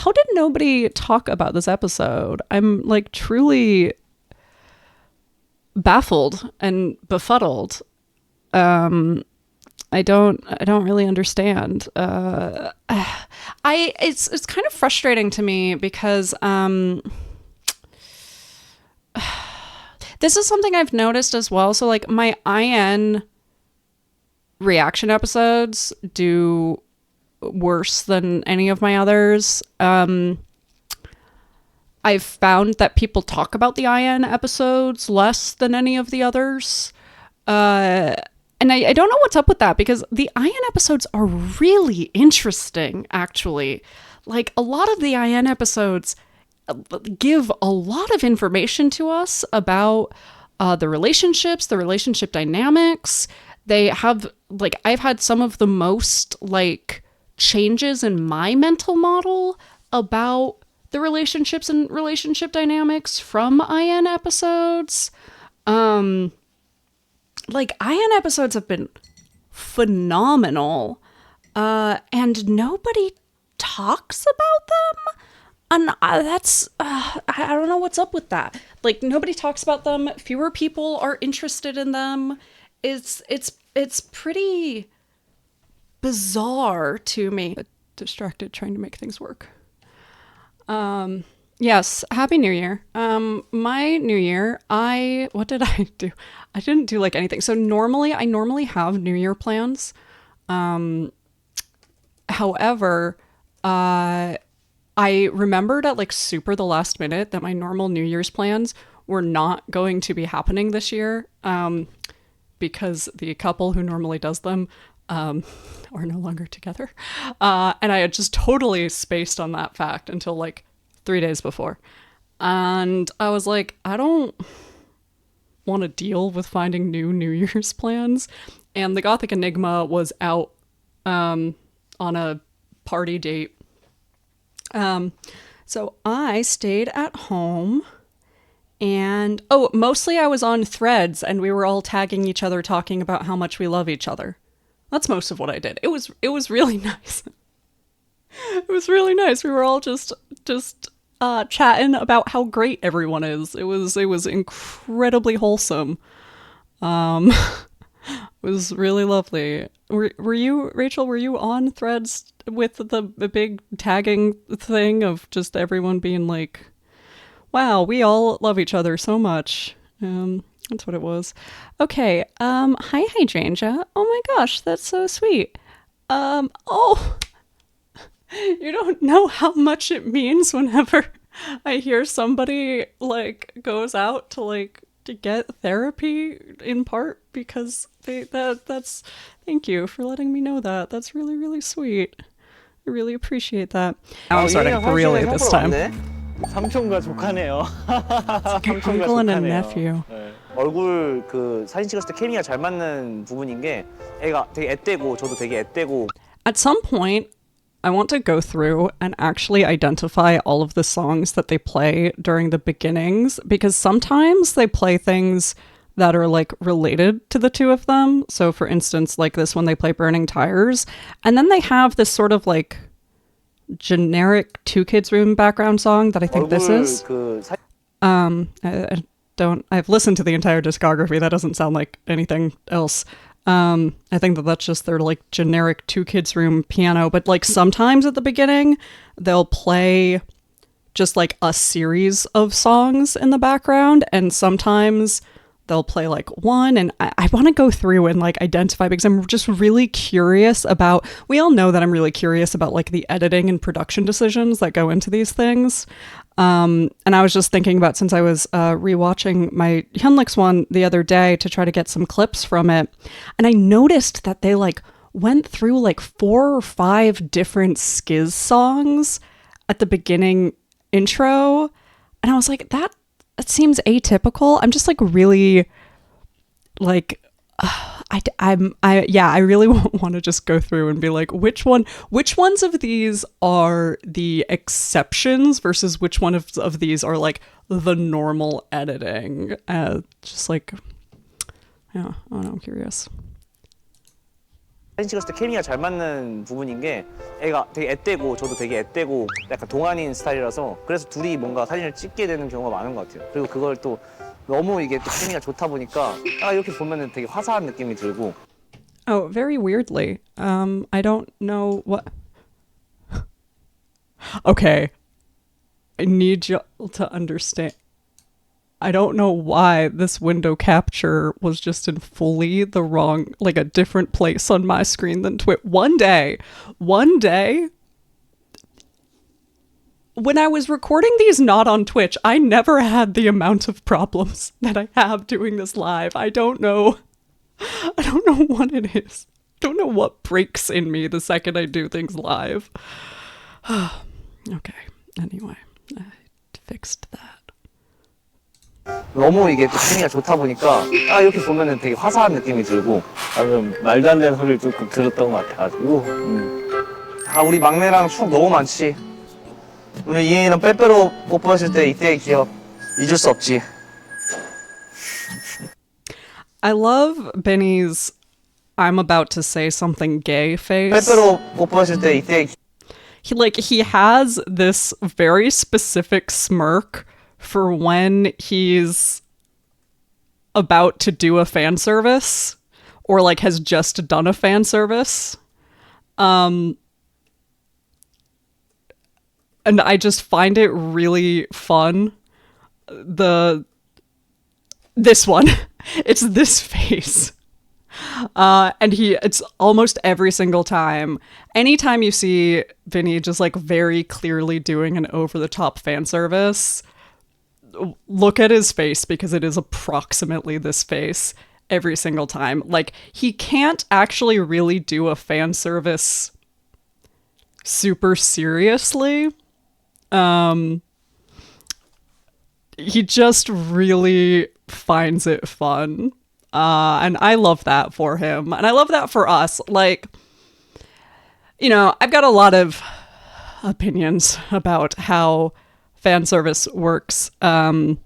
how did nobody talk about this episode? I'm like truly baffled and befuddled. I don't really understand. It's kind of frustrating to me because this is something I've noticed as well. So like my IN reaction episodes do worse than any of my others. I've found that people talk about the IN episodes less than any of the others. And I don't know what's up with that, because the IN episodes are really interesting, actually. Like, a lot of the IN episodes give a lot of information to us about the relationships, the relationship dynamics. They have, like, I've had some of the most, like, changes in my mental model about the relationships and relationship dynamics from IN episodes. Like, IN episodes have been phenomenal, and nobody talks about them. And that's, I don't know what's up with that. Like, nobody talks about them. Fewer people are interested in them. It's pretty bizarre to me. Distracted trying to make things work. Yes, Happy New Year. My New Year, what did I do? I didn't do like anything. So I normally have New Year plans. However, I remembered at like super the last minute that my normal New Year's plans were not going to be happening this year, because the couple who normally does them are no longer together. And I had just totally spaced on that fact until like 3 days before. And I was like, I don't want to deal with finding new New Year's plans. And the Gothic Enigma was out on a party date. So I stayed at home, and mostly I was on Threads, and we were all tagging each other talking about how much we love each other. That's most of what I did. It was really nice. It was really nice. We were all just chatting about how great everyone is. It was incredibly wholesome. It was really lovely. Were you, Rachel, were you on Threads with the big tagging thing of just everyone being like, wow, we all love each other so much? That's what it was. Okay. Hi, Hydrangea. Oh my gosh, that's so sweet. Oh, you don't know how much it means whenever I hear somebody like goes out to get therapy, in part because that's thank you for letting me know that. That's really, really sweet. I really appreciate that. Now I'm starting really this time. 삼촌과 조카네요. An uncle and a nephew. 네. 얼굴 그 사진 찍었을 때 케미가 잘 맞는 부분인 게 애가 되게 앳되고 저도 되게 앳되고. At some point, I want to go through and actually identify all of the songs that they play during the beginnings, because sometimes they play things that are like related to the two of them. So for instance, like this one, they play Burning Tires, and then they have this sort of like generic 2KidsRoom background song that I think this is. I've listened to the entire discography. That doesn't sound like anything else. I think that's just their like generic 2KidsRoom piano, but like sometimes at the beginning they'll play just like a series of songs in the background, and sometimes they'll play like one, and I want to go through and like identify, because I'm just really curious about, we all know that I'm really curious about like the editing and production decisions that go into these things. And I was just thinking about, since I was rewatching my Hyunlik's one the other day to try to get some clips from it, and I noticed that they like went through like 4 or 5 different Skiz songs at the beginning intro, and I was like, that seems atypical. I'm just like really like I really want to just go through and be like, which ones of these are the exceptions versus which one of these are like the normal editing. Just like, yeah, I don't know, I'm curious. 사진 찍었을 때 케미가 잘 맞는 부분인 게 애가 되게 앳되고 저도 되게 앳되고 약간 동안인 스타일이라서 그래서 둘이 뭔가 사진을 찍게 되는 경우가 많은 것 같아요. 그리고 그걸 또 너무 이게 또 케미가 좋다 보니까 이렇게 보면은 되게 화사한 느낌이 들고. Oh, very weirdly. I don't know what. Okay. I need you to understand. I don't know why this window capture was just in fully the wrong, like a different place on my screen than Twitch. One day, when I was recording these not on Twitch, I never had the amount of problems that I have doing this live. I don't know what it is. I don't know what breaks in me the second I do things live. Okay, anyway, I fixed that. 너무 이게 또 케미가 좋다 보니까 이렇게 보면은 되게 화사한 느낌이 들고 좀 말도 안 되는 소리를 조금 들었던 것 같아가지고 우리 막내랑 추억 너무 많지. 우리 이혜이랑 빼빼로 뽀뽀했을 때 이때의 기억 잊을 수 없지. I love Benny's I'm about to say something gay face. 빼빼로 뽀뽀했을 때 이때의 he has this very specific smirk for when he's about to do a fan service or like has just done a fan service. And I just find it really fun. This one, it's this face. And it's almost every single time. Anytime you see Vinny just like very clearly doing an over-the-top fan service, look at his face because it is approximately this face every single time. Like, he can't actually really do a fan service super seriously. He just really finds it fun. And I love that for him. And I love that for us. Like, you know, I've got a lot of opinions about how fan service works in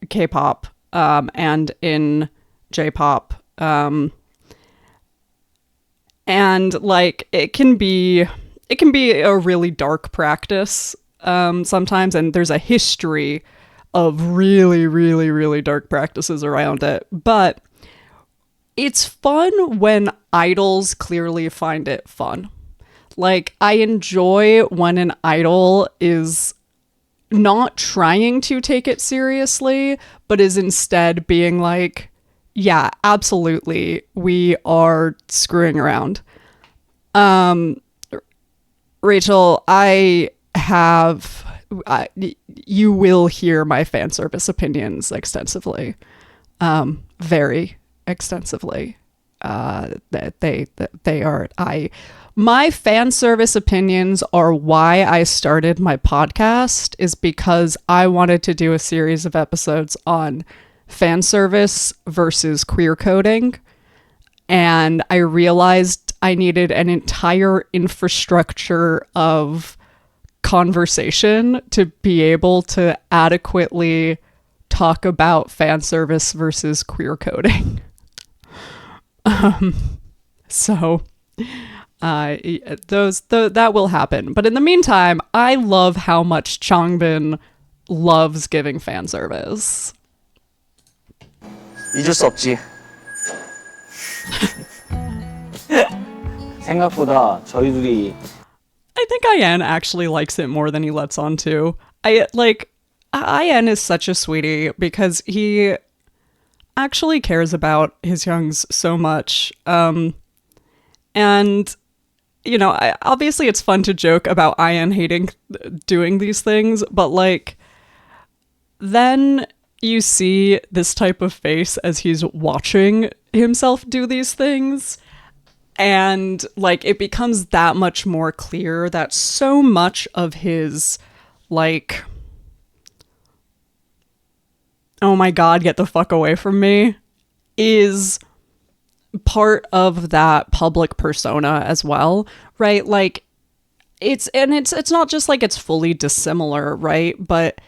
K-pop and in J-pop. And like it can be a really dark practice sometimes, and there's a history of really, really, really dark practices around it. But it's fun when idols clearly find it fun. Like, I enjoy when an idol is not trying to take it seriously, but is instead being like, yeah, absolutely, we are screwing around. Rachel, you will hear my fan service opinions extensively, very extensively. My fan service opinions are why I started my podcast, is because I wanted to do a series of episodes on fan service versus queer coding. And I realized I needed an entire infrastructure of conversation to be able to adequately talk about fan service versus queer coding. So that will happen. But in the meantime, I love how much Changbin loves giving fan service. 잊을 수 없지. 생각보다 저희 둘이 I think IN actually likes it more than he lets on to. IN is such a sweetie because he actually cares about his youngs so much. And, you know, obviously it's fun to joke about IN hating doing these things, but like, then you see this type of face as he's watching himself do these things. And like, it becomes that much more clear that so much of his, like, oh my God, get the fuck away from me, is part of that public persona as well, right? Like, it's not just like it's fully dissimilar, right? But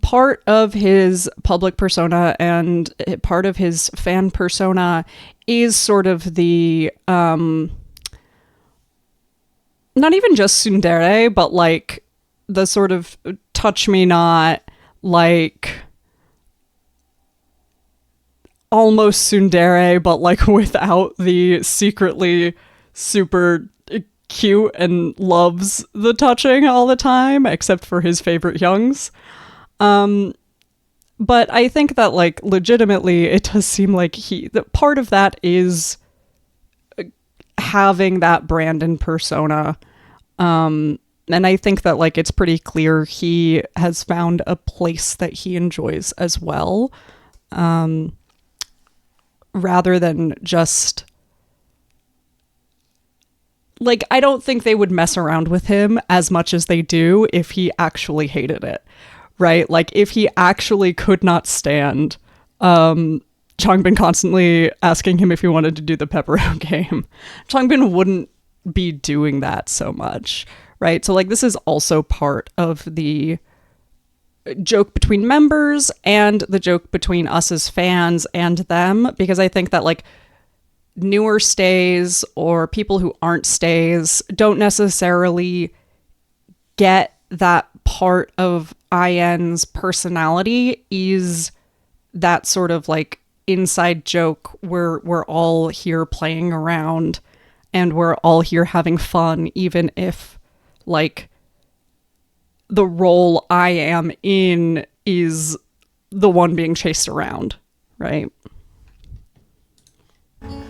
part of his public persona and part of his fan persona is sort of the not even just tsundere, but like the sort of touch me not, like almost tsundere, but like without the secretly super cute and loves the touching all the time, except for his favorite Youngs. But I think that like legitimately it does seem like that part of that is having that Brandon persona. And I think that like it's pretty clear he has found a place that he enjoys as well. Rather than just like, I don't think they would mess around with him as much as they do if he actually hated it, right? Like, if he actually could not stand Changbin constantly asking him if he wanted to do the Pepperoni game, Changbin wouldn't be doing that so much, right? So, like, this is also part of the joke between members and the joke between us as fans and them, because I think that, like, newer stays or people who aren't stays don't necessarily get that part of IN's personality is that sort of like inside joke where we're all here playing around and we're all here having fun, even if like the role I am in is the one being chased around, right?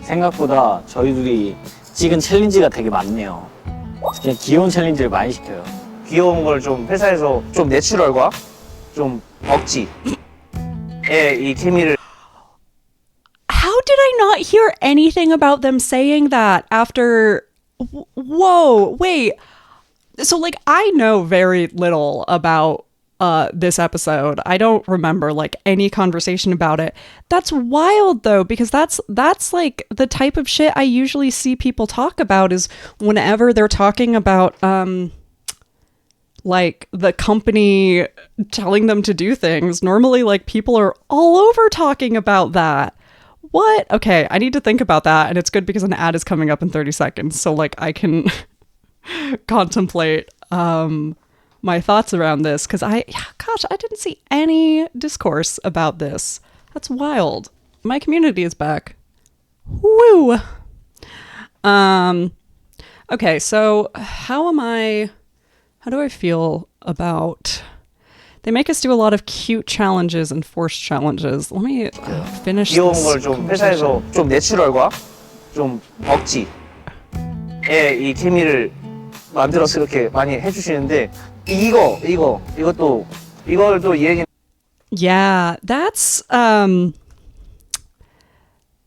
생각보다 저희 둘이 찍은 챌린지가 되게 많네요. 특히 귀여운 챌린지를 많이 시켜요. 귀여운 걸 좀 회사에서 좀 내추럴과 좀 억지의 이 케미를. How did I not hear anything about them saying that after? Whoa, wait. So like I know very little about this episode. I don't remember like any conversation about it. That's wild though, because that's like the type of shit I usually see people talk about is whenever they're talking about like the company telling them to do things. Normally like people are all over talking about that. What? Okay, I need to think about that, and it's good because an ad is coming up in 30 seconds, so like I can contemplate my thoughts around this, because I didn't see any discourse about this. That's wild. My community is back. Woo! Okay, so how do I feel about... They make us do a lot of cute challenges and forced challenges. Let me finish 귀여운 this 걸 좀 회사에서 좀 내추럴과 좀 억지의 이 케미를 만들어서 이렇게 많이 해주시는데 이걸 또 얘기. Yeah, that's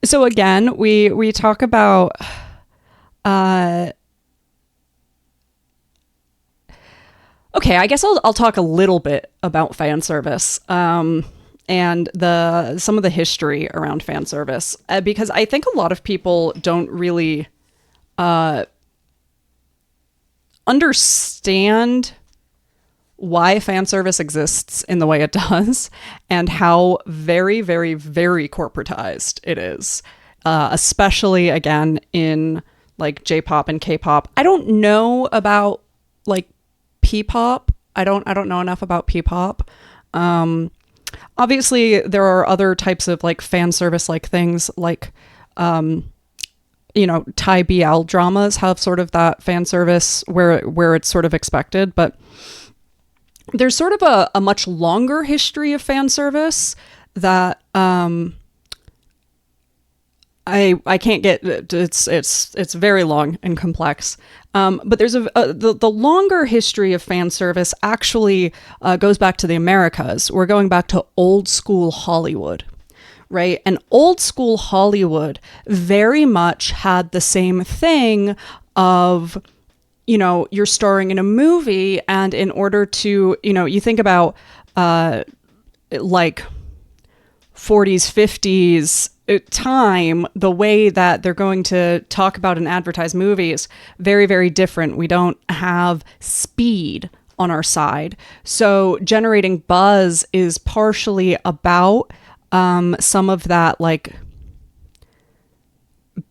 so again, we talk about okay, I guess I'll talk a little bit about fan service and some of the history around fan service, because I think a lot of people don't really understand why fan service exists in the way it does and how very, very, very corporatized it is, especially again in like J-pop and K-pop. I don't know about like P-pop. I don't know enough about P-pop. Obviously there are other types of like fan service like things like you know, Thai BL dramas have sort of that fan service where it's sort of expected, but there's sort of a much longer history of fan service that I can't get. It's very long and complex. But there's the longer history of fan service actually goes back to the Americas. We're going back to old school Hollywood. Right? And old school Hollywood very much had the same thing of, you know, you're starring in a movie, and in order to, you know, you think about like 40s, 50s time, the way that they're going to talk about and advertise movies, very, very different. We don't have speed on our side. So generating buzz is partially about some of that like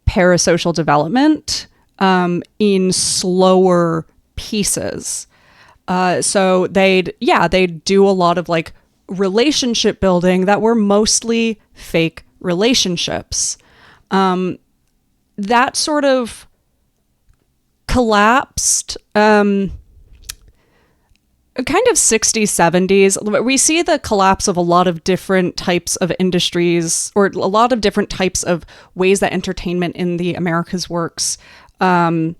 parasocial development in slower pieces. So they'd do a lot of like relationship building that were mostly fake relationships. That sort of collapsed kind of 60s, 70s. We see the collapse of a lot of different types of industries, or a lot of different types of ways that entertainment in the Americas works, like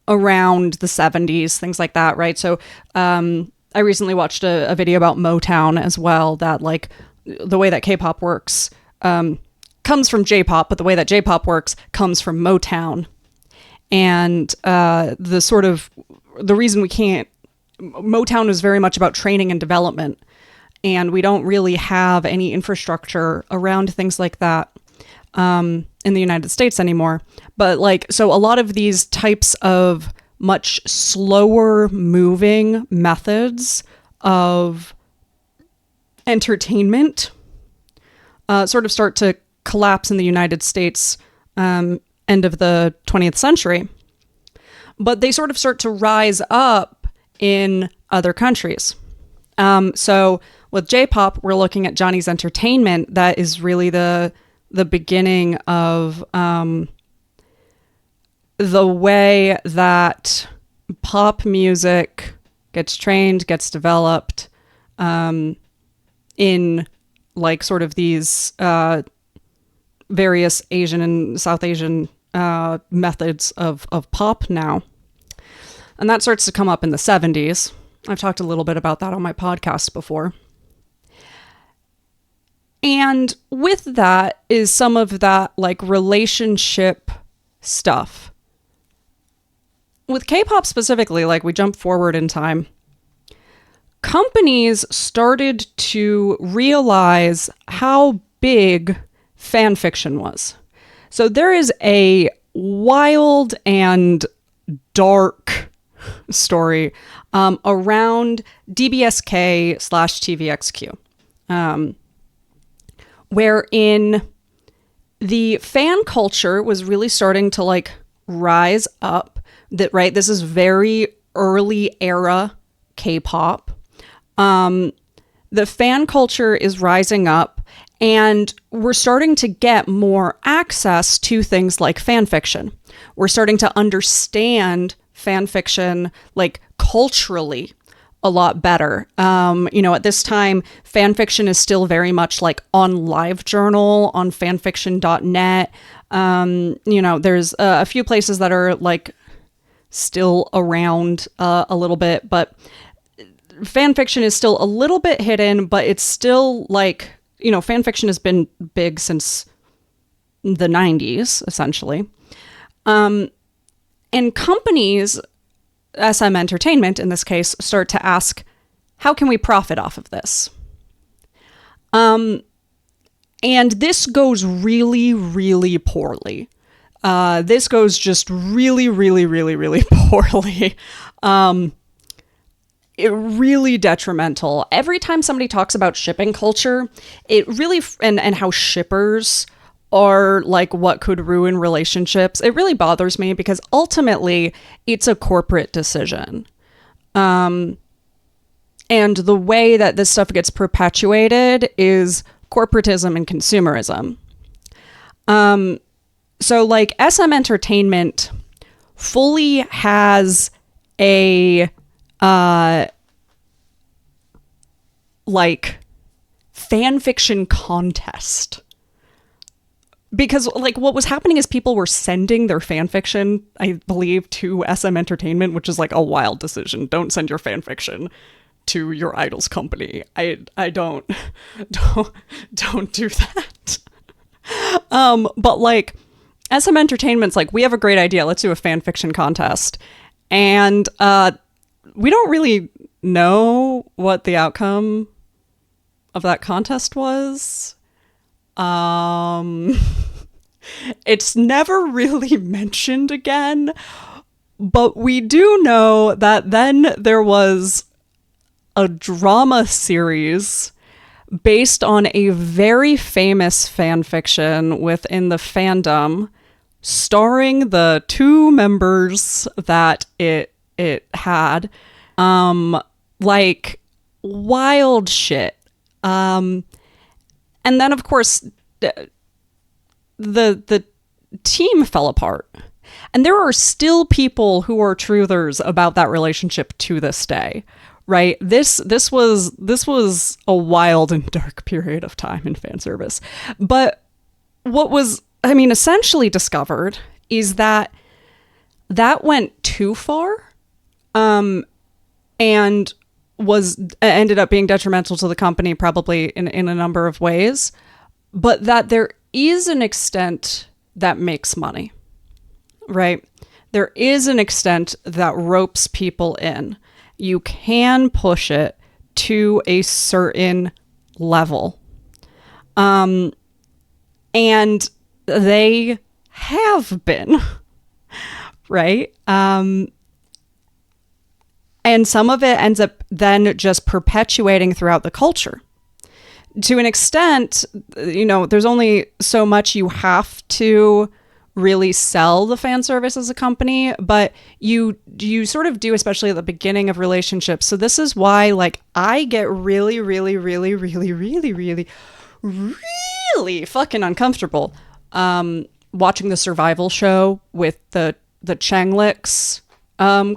around the 70s, things like that, right? So I recently watched a video about Motown as well, that like the way that K-pop works comes from J-pop, but the way that J-pop works comes from Motown. And the reason we can't, Motown is very much about training and development, and we don't really have any infrastructure around things like that in the United States anymore. But like, so a lot of these types of much slower moving methods of entertainment sort of start to collapse in the United States end of the 20th century. But they sort of start to rise up in other countries. So with J-pop, we're looking at Johnny's Entertainment. That is really the beginning of the way that pop music gets trained, gets developed in like sort of these various Asian and South Asian methods of pop now. And that starts to come up in the 70s. I've talked a little bit about that on my podcast before. And with that is some of that like relationship stuff. With K-pop specifically, like we jump forward in time, companies started to realize how big fan fiction was. So there is a wild and dark story around DBSK/TVXQ, wherein the fan culture was really starting to like rise up. That right, this is very early era K-pop. The fan culture is rising up, and we're starting to get more access to things like fan fiction. We're starting to understand fan fiction like culturally a lot better. At this time, fan fiction is still very much like on LiveJournal, on fanfiction.net. There's a few places that are like still around a little bit, but fan fiction is still a little bit hidden, but it's still like, fan fiction has been big since the 90s, essentially. And companies, SM Entertainment in this case, start to ask, how can we profit off of this? And this goes really, really poorly. This goes just really, really, really, really poorly. It really detrimental. Every time somebody talks about shipping culture, it really, and how shippers are like what could ruin relationships, it really bothers me because ultimately it's a corporate decision. And the way that this stuff gets perpetuated is corporatism and consumerism. So like SM Entertainment fully has a like fan fiction contest, because like what was happening is people were sending their fan fiction, I believe, to SM Entertainment, which is like a wild decision. Don't send your fan fiction to your idol's company. I don't do that. But like SM Entertainment's like, we have a great idea. Let's do a fan fiction contest. And we don't really know what the outcome of that contest was. It's never really mentioned again, But we do know that then there was a drama series based on a very famous fan fiction within the fandom, starring the two members that it had. Like wild shit. And then of course the team fell apart. And there are still people who are truthers about that relationship to this day, right? This was a wild and dark period of time in fan service. But what was, I mean, essentially discovered is that went too far, and ended up being detrimental to the company, probably in a number of ways, but that there is an extent that makes money. Right? There is an extent that ropes people in. You can push it to a certain level. And they have been, right? And some of it ends up then just perpetuating throughout the culture. To an extent, you know, there's only so much you have to really sell the fan service as a company, but you sort of do, especially at the beginning of relationships. So this is why, like, I get really fucking uncomfortable watching the survival show with the Changlix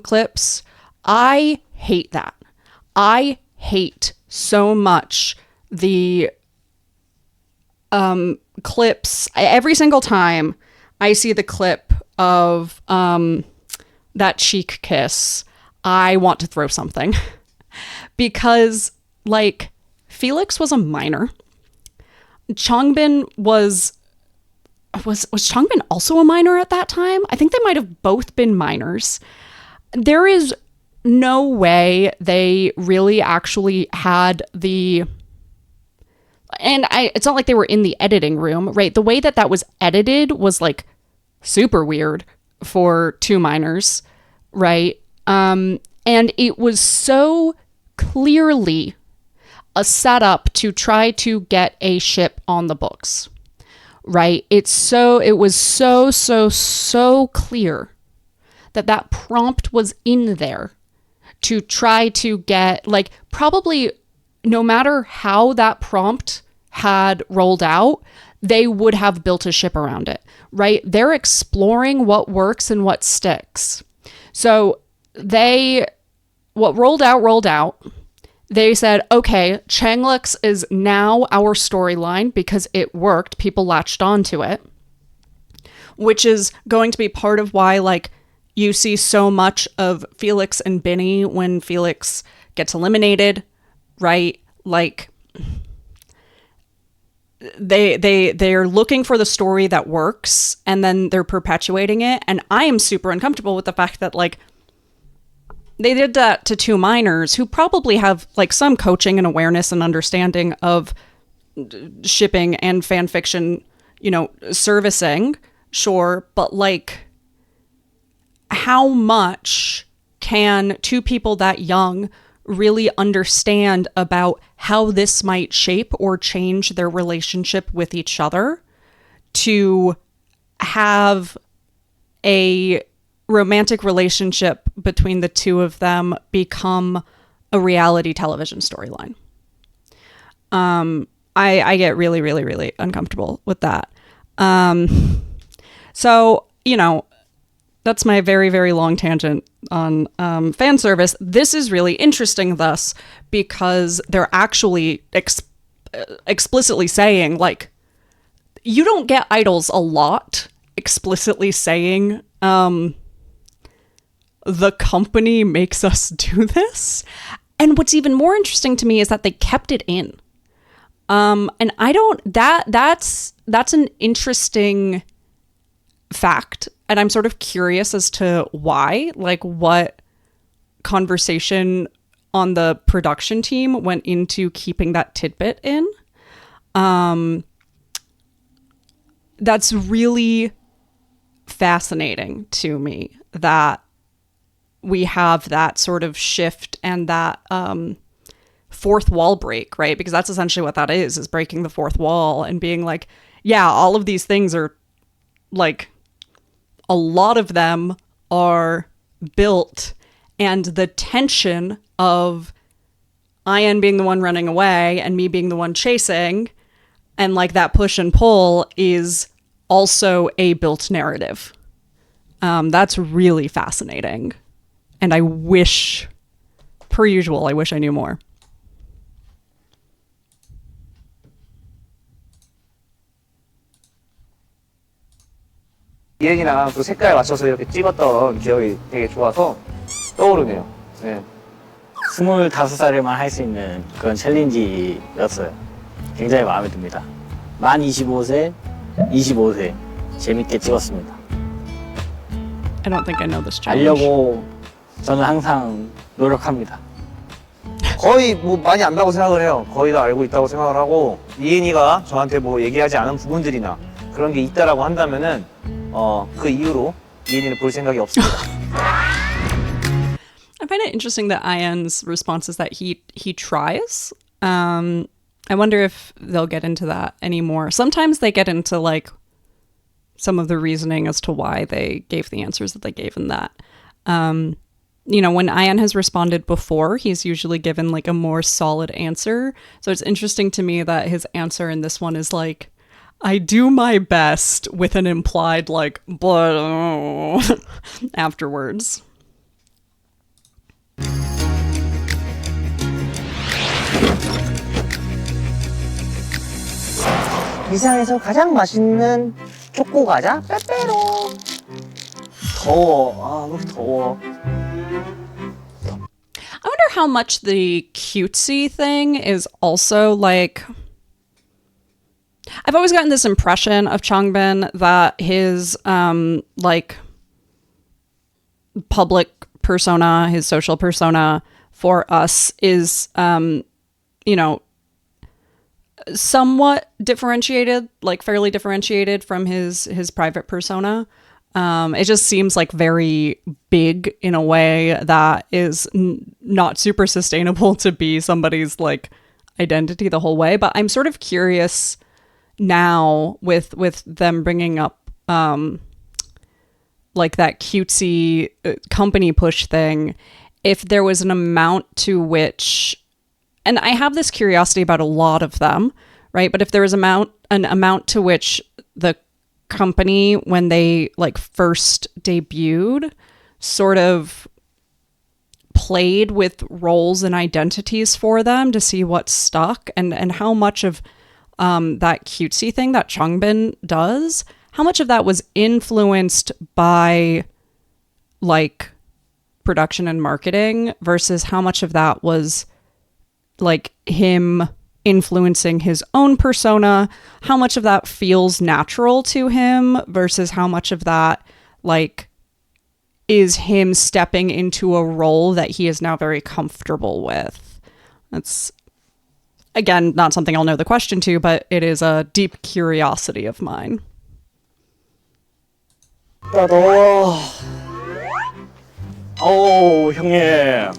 clips. I hate that. I hate so much the clips. Every single time I see the clip of that cheek kiss, I want to throw something. Because, like, Felix was a minor. Changbin was Changbin also a minor at that time? I think they might have both been minors. There is no way they really actually had the... And it's not like they were in the editing room, right? The way that was edited was, like, super weird for two minors, right? And it was so clearly a setup to try to get a ship on the books, right? It was so clear that prompt was in there to try to get, like, probably no matter how that prompt had rolled out, they would have built a ship around it, right? They're exploring what works and what sticks. So what rolled out. They said, okay, Changlix is now our storyline because it worked. People latched onto it, which is going to be part of why, like, you see so much of Felix and Binny when Felix gets eliminated, right? Like, they're looking for the story that works, and then they're perpetuating it. And I am super uncomfortable with the fact that, like, they did that to two minors who probably have, like, some coaching and awareness and understanding of shipping and fan fiction, you know, servicing, sure, but, like, how much can two people that young really understand about how this might shape or change their relationship with each other to have a romantic relationship between the two of them become a reality television storyline? I get really uncomfortable with that. So, you know, that's my very long tangent on fan service. This is really interesting thus because they're actually explicitly saying, like, you don't get idols a lot explicitly saying the company makes us do this. And what's even more interesting to me is that they kept it in. And I don't, that's an interesting fact. And I'm sort of curious as to why, like, what conversation on the production team went into keeping that tidbit in. That's really fascinating to me that we have that sort of shift and that fourth wall break, right? Because that's essentially what that is breaking the fourth wall and being like, yeah, all of these things are like, a lot of them are built, and the tension of Ian being the one running away and me being the one chasing, and like that push and pull is also a built narrative. That's really fascinating. And I wish, per usual, I wish I knew more. 이엔이랑 그 색깔 맞춰서 이렇게 찍었던 기억이 되게 좋아서 떠오르네요. 네. 25살에만 할 수 있는 그런 챌린지였어요. 굉장히 마음에 듭니다. 만 25세, 25세 재밌게 찍었습니다. I don't think I know this challenge. 알려고 저는 항상 노력합니다. 거의 뭐 많이 안다고 생각을 해요. 거의 다 알고 있다고 생각을 하고, 이엔이가 저한테 뭐 얘기하지 않은 부분들이나 그런 게 있다라고 한다면은 그 이후로 이엔이를 볼 생각이 없습니다. I find it interesting that Ian's response is that he tries. I wonder if they'll get into that anymore. Sometimes they get into like some of the reasoning as to why they gave the answers that they gave in that. You know, when Ian has responded before, he's usually given like a more solid answer. So it's interesting to me that his answer in this one is like, I do my best with an implied like, but afterwards. 이상에서 가장 맛있는 초코 과자 빼빼로. 더워. 아, 너무 더워. I wonder how much the cutesy thing is also like... I've always gotten this impression of Changbin that his like public persona, his social persona for us is you know, somewhat differentiated, like fairly differentiated from his private persona. It just seems like very big in a way that is not super sustainable to be somebody's like identity the whole way. But I'm sort of curious now with them bringing up like that cutesy company push thing, if there was an amount to which, and I have this curiosity about a lot of them, right? But if there was an amount to which the company, when they like first debuted, sort of played with roles and identities for them to see what stuck, and how much of that cutesy thing that Changbin does, how much of that was influenced by like production and marketing versus how much of that was like him influencing his own persona, how much of that feels natural to him versus how much of that like is him stepping into a role that he is now very comfortable with. That's, again, not something I'll know the question to, but it is a deep curiosity of mine. 더워. 어우 형님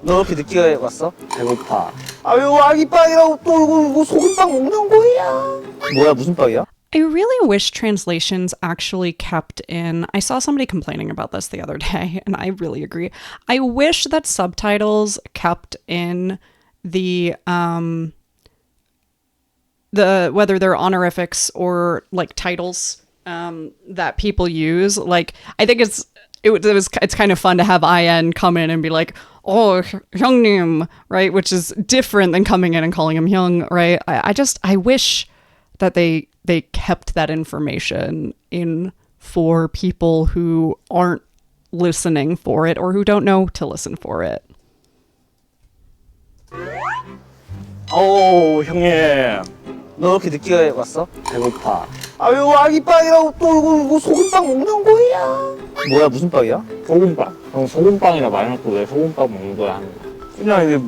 너 이렇게 늦게 왔어? 배고파. 아유, 아기빵이라고 또 이거 소금빵 먹는 거야? 뭐야, 무슨 빵이야? I really wish translations actually kept in. I saw somebody complaining about this the other day, and I really agree. I wish that subtitles kept in the whether they're honorifics or like titles that people use. Like, I think it's kind of fun to have IN come in and be like, oh, 형님, right? Which is different than coming in and calling him hyung, right? I wish that they kept that information in for people who aren't listening for it or who don't know to listen for it. 어우 형님 너 이렇게 늦게 왔어? 배고파. 아유, 아기빵이라고 또 이거 소금빵 먹는 거야? 뭐야, 무슨 빵이야? 소금빵. 형 소금빵이라 말 놓고 왜 소금빵 먹는 거야 하는 거. 그냥 이게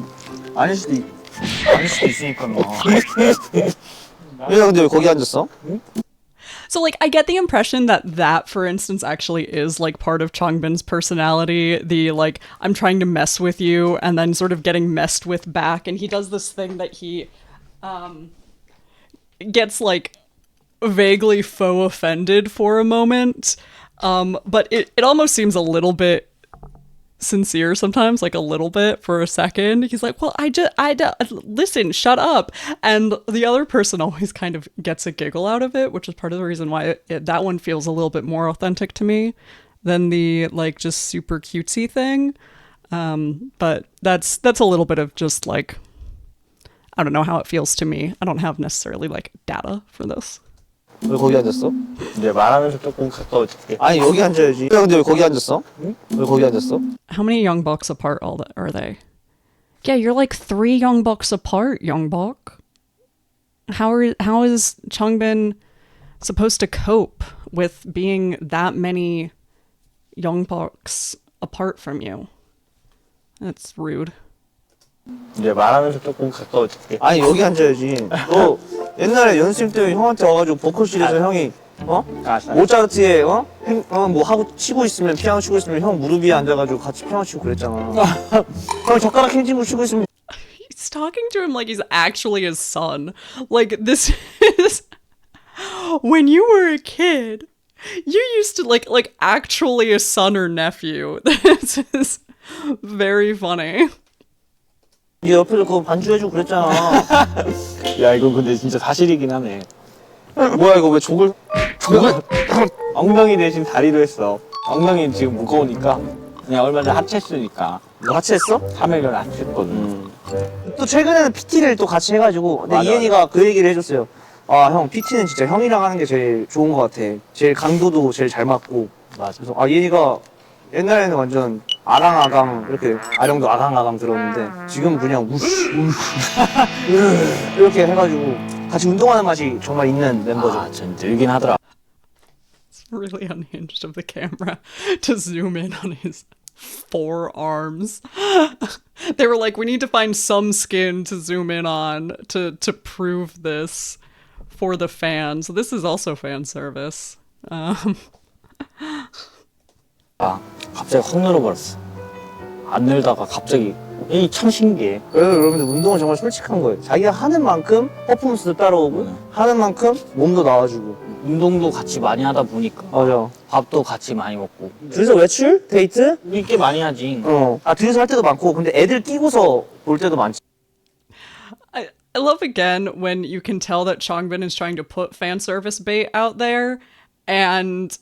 아닐 수도 있으니까 뭐. 왜 근데 왜 거기 앉았어? So, like, I get the impression that, for instance, actually is, like, part of Changbin's personality. The, like, I'm trying to mess with you and then sort of getting messed with back. And he does this thing that he gets, like, vaguely faux offended for a moment. But it almost seems a little bit sincere sometimes, like a little bit for a second. He's like, well, listen, shut up. And the other person always kind of gets a giggle out of it, which is part of the reason why that one feels a little bit more authentic to me than the like just super cutesy thing. But that's a little bit of just like, I don't know how it feels to me. I don't have necessarily like data for this. 왜 거기 앉았어? 이제 말하면서 조금 가까워질게. 아니 여기 앉아야지. 근데 왜 거기 앉았어? 응? 왜 거기 앉았어? How many young bucks apart are they? Yeah, you're like 3 young bucks apart, young buck. How is Changbin supposed to cope with being that many young bucks apart from you? That's rude. 이제 말하면서 조금 가까워질게. 아니 여기 앉아야지. 너 옛날에 연습생 때 형한테 와가지고 보컬실에서 형이 모차르트에 뭐 하고 치고 있으면 피아노 치고 있으면 형 무릎 위에 앉아가지고 같이 피아노 치고 그랬잖아. 형 젓가락 힌지고 치고 있으면. He's talking to him like he's actually his son. Like this is when you were a kid, you used to like actually a son or nephew. This is very funny. 네 옆에서 그거 반주해주고 그랬잖아. 야 이거 근데 진짜 사실이긴 하네. 뭐야 이거 왜 족을 엉덩이 대신 다리로 했어. 엉덩이 지금 무거우니까 그냥 얼마 전에 하체했으니까. 너 같이 했어? 3일 전에 하체했거든. 또 최근에는 PT를 또 같이 해가지고 근데 맞아. 이현이가 그 얘기를 해줬어요. 아 형 PT는 진짜 형이랑 하는 게 제일 좋은 것 같아. 제일 강도도 제일 잘 맞고. 맞아. 그래서 이현이가 옛날에는 완전 아랑아강 이렇게 아령도 아강아강 들었는데 지금 그냥 우쉬 이렇게 해가지고 같이 운동하는 맛이 정말 있는 멤버죠. 아, 전 늘긴 하더라. It's really unhinged of the camera to zoom in on his forearms. They were like, we need to find some skin to zoom in on to prove this for the fans. So this is also fan service. 갑자기 확 늘어버렸어. 안 늘다가 갑자기 이 참 신기해. 그래서 여러분들 운동은 정말 솔직한 거예요. 자기가 하는 만큼 퍼포먼스도 따라오고 하는 만큼 몸도 나와주고. 운동도 같이 많이 하다 보니까 맞아. 밥도 같이 많이 먹고. 둘이서 외출? 데이트? 우리 꽤 많이 하지. 둘이서 할 때도 많고 근데 애들 끼고서 볼 때도 많지. I love again when you can tell that Changbin is trying to put fan service bait out there and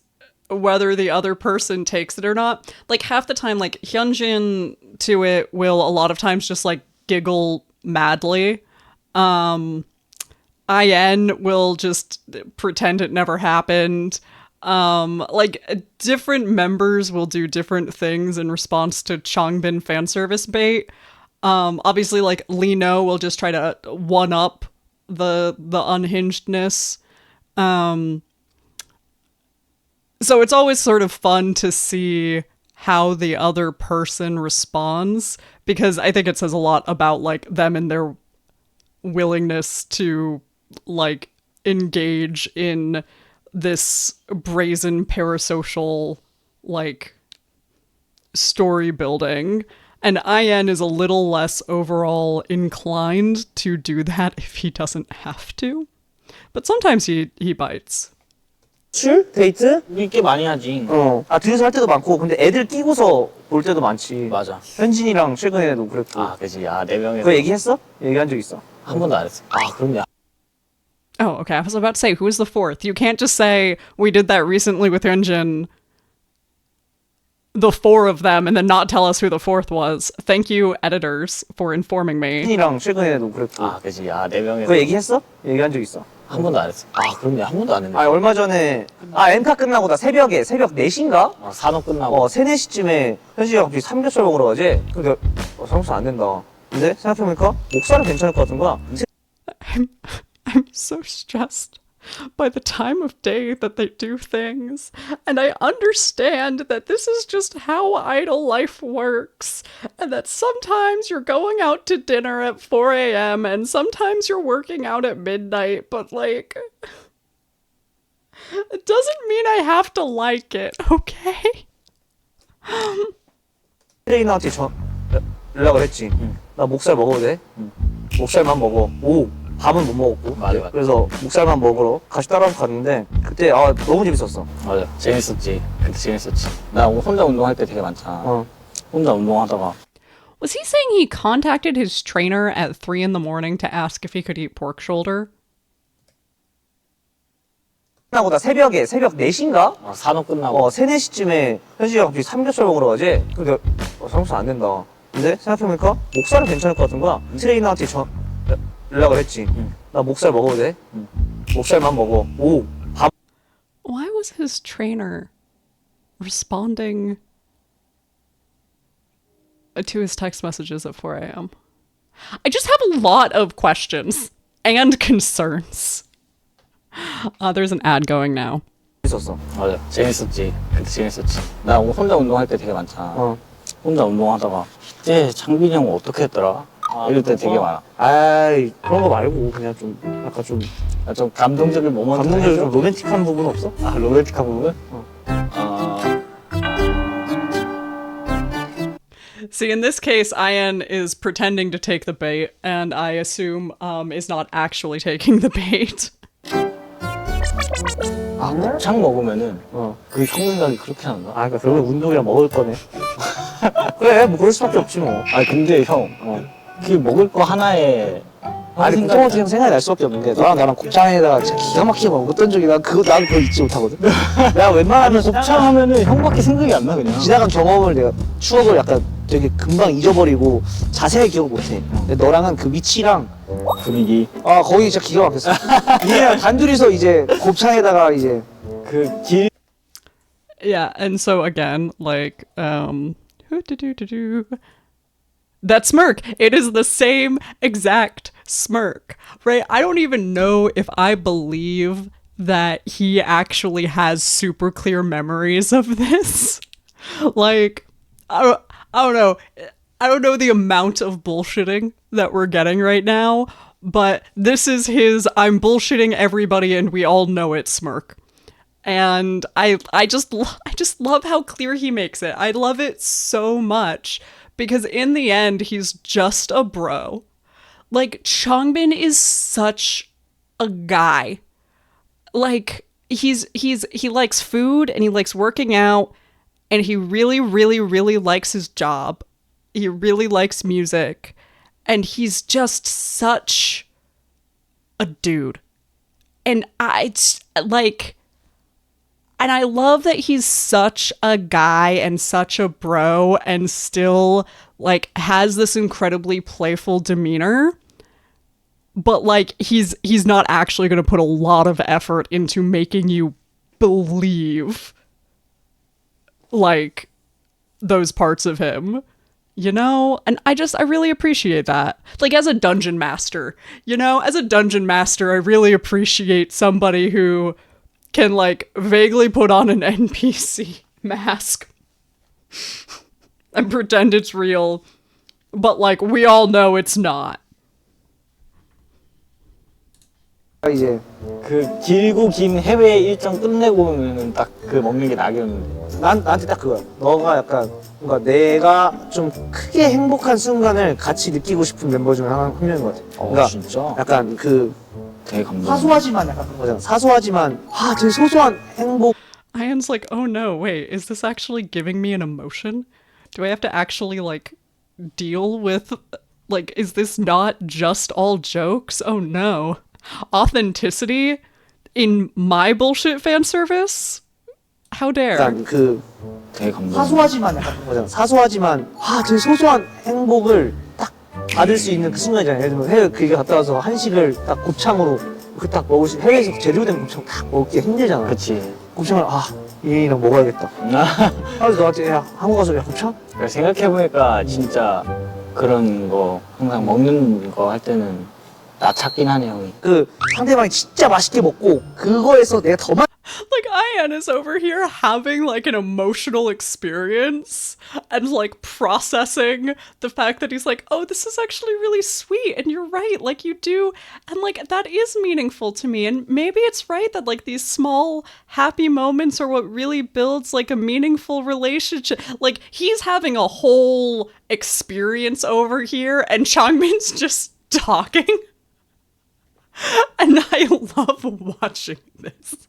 whether the other person takes it or not. Like half the time, like Hyunjin to it will a lot of times just like giggle madly. IN will just pretend it never happened. Like different members will do different things in response to Changbin fan service bait. Obviously like Lino will just try to one up the unhingedness. So it's always sort of fun to see how the other person responds, because I think it says a lot about like them and their willingness to like engage in this brazen parasocial like story building. And IN is a little less overall inclined to do that if he doesn't have to. But sometimes he bites. 외출? 데이트? 우리 꽤 많이 하지. 둘이서 할 때도 많고 근데 애들 끼고서 볼 때도 많지. 맞아. 현진이랑 최근에도 그랬고. 아, 그치. 야, 4명에서. 그거 얘기했어? 얘기한 적 있어. 한 번도 안 했어. 아, 그럼요. Oh, okay. I was about to say, who is the fourth? You can't just say, we did that recently with Hyunjin, the 4 of them, and then not tell us who the 4th was. Thank you, editors, for informing me. 현진이랑 최근에도 그랬고. 아, 그치. 야, 4명에서. 그거 얘기했어? 얘기한 적 있어. 한 번도 안 했어. 아, 그럼요. 한 번도 안 했네. 얼마 전에 엠카 끝나고 나 새벽 4시인가? 산업 끝나고. 3, 4시쯤에 현진이가 갑자기 삼겹살 먹으러 가지? 근데 삼겹살 안 된다. 근데 생각해보니까 목살은 괜찮을 것 같은 거야. I'm so stressed by the time of day that they do things, and I understand that this is just how idle life works, and that sometimes you're going out to dinner at 4 a.m. and sometimes you're working out at midnight, but like, It doesn't mean I have to like it, okay? 트레이너한테 연락을 했지. 나 목살 먹어도 돼? 목살만 먹어. 오, 밥은 못 먹었고. 맞아. 그래서 목살만 먹으러 같이 따라서 갔는데 그때 너무 재밌었어. 맞아. 재밌었지. 그때 재밌었지. 나 혼자 운동할 때 되게 많잖아. 혼자 운동하다가. Was he saying he contacted his trainer at 3 in the morning to ask if he could eat pork shoulder? 끝나고 나 새벽 4시인가? 산업 끝나고. 3, 4시쯤에 현식이가 갑자기 삼겹살 먹으러 가지? 근데 삼겹살 안 된다. 근데 생각해보니까 목살은 괜찮을 것 같은 거야. 트레이너한테 연락을 했지. 나 목살 먹어도 돼? 목살만 먹어. 오, 밥. Why was his trainer responding to his text messages at 4 a.m.? I just have a lot of questions and concerns. There's an ad going now. 재밌었어. 맞아. 재밌었지. 그때 재밌었지. 나 혼자 운동할 때 되게 많잖아. 혼자 운동하다가 그때 창빈이 형 어떻게 했더라? 이럴 때 되게 많아. 아이, 그런 거 말고 그냥 좀 약간 좀 좀 감동적인 모먼트. 감동적이고 좀 로맨틱한 부분 없어? 로맨틱한 부분? See, in this case, Ian is pretending to take the bait, and I assume is not actually taking the bait. 곱창 먹으면은 그 혁명각이 그렇게 난다. 그러니까 결국 운동이랑 먹을 거네. 그래, 뭐 그럴 수밖에 없지 뭐. 근데 형, 그 먹을 거 하나에 곱창 같은 생각이 날 수밖에 없는 게 너랑 나랑 곱창에다가 진짜 기가 막히게 먹었던 적이 나도 그걸 잊지 못하거든. 내가 웬만하면 곱창 하면은 형밖에 생각이 안 나 그냥. 지나간 경험을 내가 추억을 약간 되게 금방 잊어버리고 자세히 기억을 못해. 근데 너랑은 그 위치랑 분위기. 거기 진짜 기가 막혔어. 이랑 단둘이서 이제 곱창에다가 이제 그 길. Yeah, and so again, like, that smirk, it is the same exact smirk, right? I don't even know if I believe that he actually has super clear memories of this. Like, I don't know. I don't know the amount of bullshitting that we're getting right now, but this is his I'm bullshitting everybody and we all know it smirk. And I just love how clear he makes it. I love it so much because in the end he's just a bro. Like Changbin is such a guy. Like he likes food and he likes working out and he really really really likes his job. He really likes music and he's just such a dude. And I love that he's such a guy and such a bro and still like has this incredibly playful demeanor. But like he's not actually going to put a lot of effort into making you believe like those parts of him. You know? And I really appreciate that. Like as a dungeon master, you know, as a dungeon master, I really appreciate somebody who can like vaguely put on an NPC mask and pretend it's real, but like we all know it's not. 이제 그 길고 긴 해외 일정 끝내고는 딱 그 먹는 게 낙이었는데. 나한테 딱 그거야. 너가 약간 뭔가 내가 좀 크게 행복한 순간을 같이 느끼고 싶은 멤버 중에 한 명인 것 같아. 그러니까 진짜? 약간 그 되게 감동. 사소하지만 약간 그런 거잖아. 사소하지만 되게 소소한 행복. Ian's like, oh no, wait, is this actually giving me an emotion? Do I have to actually like deal with like, is this not just all jokes? Oh no. Authenticity in my bullshit fan service? How dare? 약간 그 되게 감동. 사소하지만 약간 그런 거잖아. 사소하지만 되게 소소한 행복을 딱 받을 수 있는 그 순간이잖아. 예를 들면 해외 그게 갔다 와서 한식을 딱 곱창으로 그 딱 먹을 수 해외에서 제조된 곱창 딱 먹기 힘들잖아. 그렇지. 곱창을 이랑 먹어야겠다. 그래서 너한테 한국 가서 곱창? 생각해보니까 진짜 그런 거 항상 먹는 거 할 때는 나 찾긴 하네 형이. 그 상대방이 진짜 맛있게 먹고 그거에서 내가 더 Like, Ian is over here having, like, an emotional experience and, like, processing the fact that he's like, oh, this is actually really sweet, and you're right, like, you do, and, like, that is meaningful to me, and maybe it's right that, like, these small, happy moments are what really builds, like, a meaningful relationship. Like, he's having a whole experience over here, and Changbin's just talking, and I love watching this.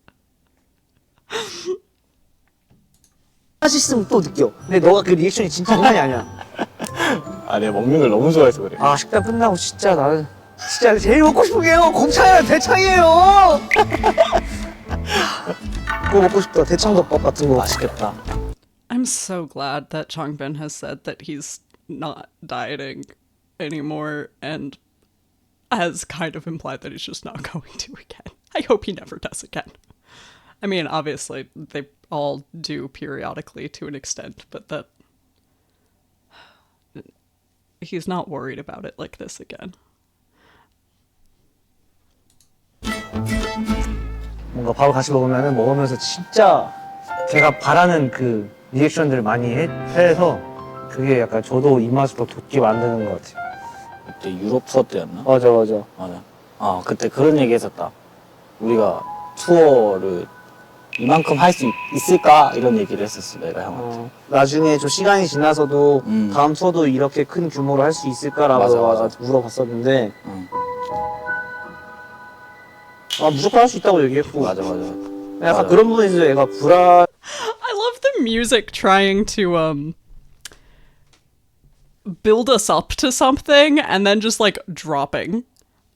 맛있으면 또 느껴. 근데 너가 그 리액션이 진짜 장난이 아니야. 아, 내가 먹는 걸 너무 좋아해서 그래. 아, 식단 끝나고 진짜 나는 진짜 제일 먹고 싶은 게요. 곱창이랑 대창이에요. 그거 먹고 싶다. 대창덮밥 같은 거. 맛있겠다. I'm so glad that Changbin has said that he's not dieting anymore and has kind of implied that he's just not going to again. I hope he never does again. I mean, obviously, they all do periodically to an extent, but that he's not worried about it like this again. 뭔가 밥을 같이 먹으면서 진짜 걔가 바라는 그 리액션들을 많이 해서 그게 약간 저도 입맛을 더 돋게 만드는 것 같아요. 그때 유럽 투어 때였나? 맞아. 맞아. 그때 그런 얘기 했었다. 우리가 투어를 이만큼 할 수 있을까? 이런 얘기를 했었어, 내가 형한테. 나중에 좀 시간이 지나서도 다음 투어도 이렇게 큰 규모로 할 수 있을까라고 맞아. 물어봤었는데 무조건 할 수 있다고 얘기했고 맞아. 약간 그런 부분에서 얘가 불안 I love the music trying to build us up to something and then just like dropping.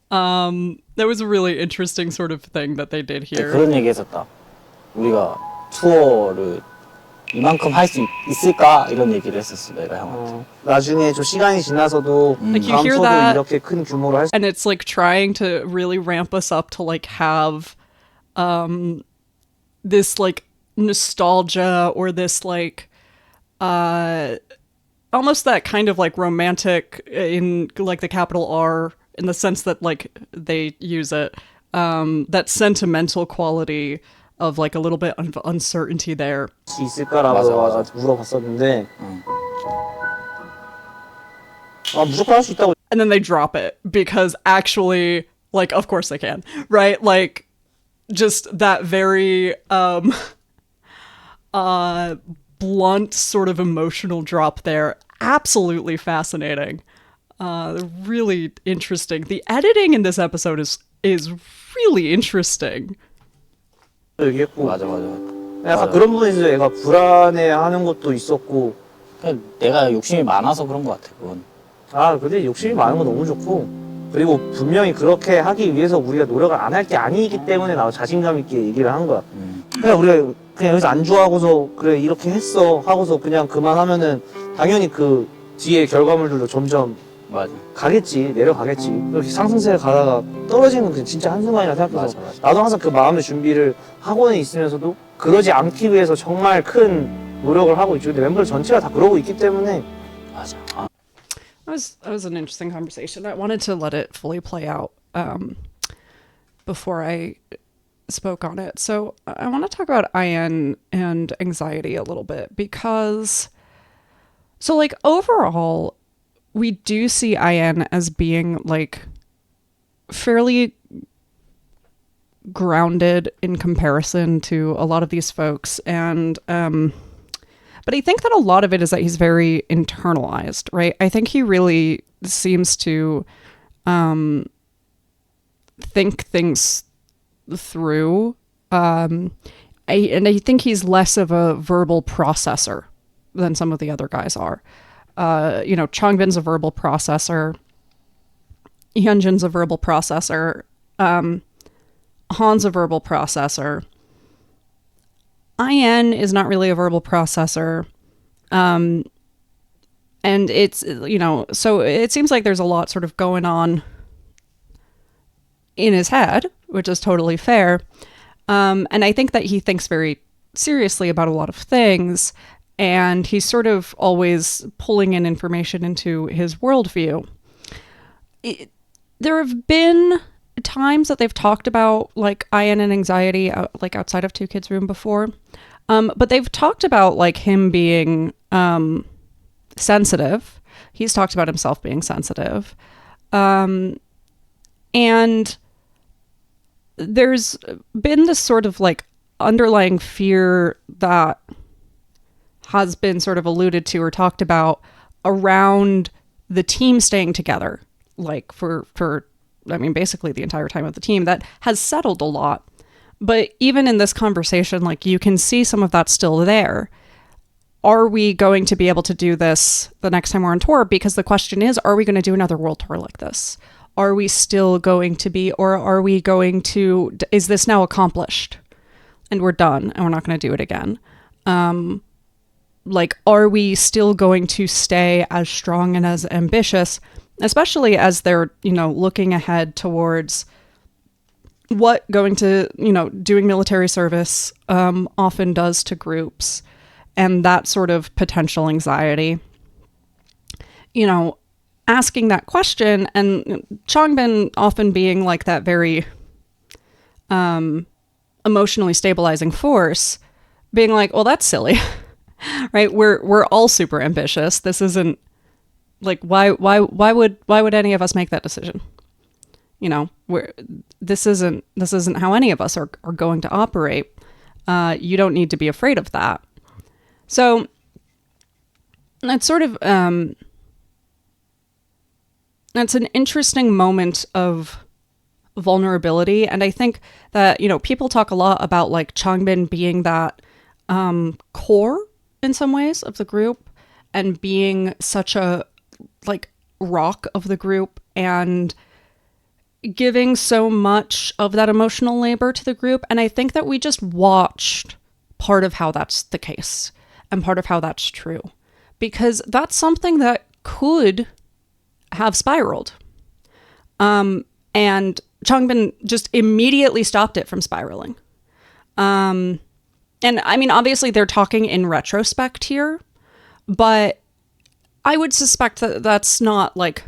That was a really interesting sort of thing that they did here. 그런 얘기 했었다. 우리가 투어를 이만큼 할 수 있을까? 이런 얘기를 했었어, 내가 형한테. 나중에 좀 시간이 지나서도 Like you 다음 hear 투어도 that, 이렇게 큰 규모로 할 수 and it's like trying to really ramp us up to like have this like nostalgia or this like almost that kind of like romantic in like the capital R in the sense that like they use it, that sentimental quality of like a little bit of uncertainty there. 수 있을까라고 맞아. 물어봤었는데 무조건 할 수 있다고. And then they drop it because actually, like, of course they can, right? Like, just that very blunt sort of emotional drop there. Absolutely fascinating. Really interesting. The editing in this episode is really interesting. 얘기했고 맞아. 약간 그런 부분에서 얘가 불안해하는 것도 있었고 그냥 내가 욕심이 많아서 그런 것 같아, 그건. 근데 욕심이 많은 건 너무 좋고 그리고 분명히 그렇게 하기 위해서 우리가 노력을 안 할 게 아니기 때문에 나도 자신감 있게 얘기를 한 거야. 그냥 우리가 그냥 여기서 안 좋아하고서 그래 이렇게 했어 하고서 그냥 그만하면은 당연히 그 뒤에 결과물들도 점점 맞아. 가겠지, 내려가겠지. 그렇게 상승세를 가다가 떨어지는 건 진짜 한순간이라 생각해서 맞아. 나도 항상 그 마음의 준비를 하고는 있으면서도 그러지 않기 위해서 정말 큰 노력을 하고 있죠. 근데 멤버들 전체가 다 그러고 있기 때문에 맞아. That was an interesting conversation. I wanted to let it fully play out before I spoke on it. So I want to talk about IN and anxiety a little bit because, so like overall, we do see IN as being like fairly grounded in comparison to a lot of these folks. And, but I think that a lot of it is that he's very internalized, right? I think he really seems to think things through. I think he's less of a verbal processor than some of the other guys are. Changbin's a verbal processor. Hyunjin's a verbal processor. Han's a verbal processor. IN is not really a verbal processor. And it's, so it seems like there's a lot sort of going on in his head, which is totally fair. And I think that he thinks very seriously about a lot of things, and he's sort of always pulling in information into his worldview. There have been times that they've talked about like IN and anxiety, like outside of 2KidsRoom before. But they've talked about like him being sensitive. He's talked about himself being sensitive. And there's been this sort of like underlying fear that has been sort of alluded to or talked about around the team staying together, like for I mean, basically the entire time of the team, that has settled a lot. But even in this conversation, like you can see some of that still there. Are we going to be able to do this the next time we're on tour? Because the question is, are we going to do another world tour like this? Are we still going to be, or are we going to, is this now accomplished and we're done and we're not going to do it again? Like, are we still going to stay as strong and as ambitious, especially as they're, looking ahead towards what going to, doing military service often does to groups, and that sort of potential anxiety, asking that question, and Changbin often being like that very emotionally stabilizing force, being like, well, that's silly. Right? We're all super ambitious. This isn't like, why would any of us make that decision? This isn't how any of us are going to operate. You don't need to be afraid of that. So that's sort of that's an interesting moment of vulnerability. And I think that, people talk a lot about like Changbin being that core in some ways of the group, and being such a like rock of the group, and giving so much of that emotional labor to the group. And I think that we just watched part of how that's the case and part of how that's true, because that's something that could have spiraled. And Changbin just immediately stopped it from spiraling. And I mean, obviously they're talking in retrospect here, but I would suspect that that's not like,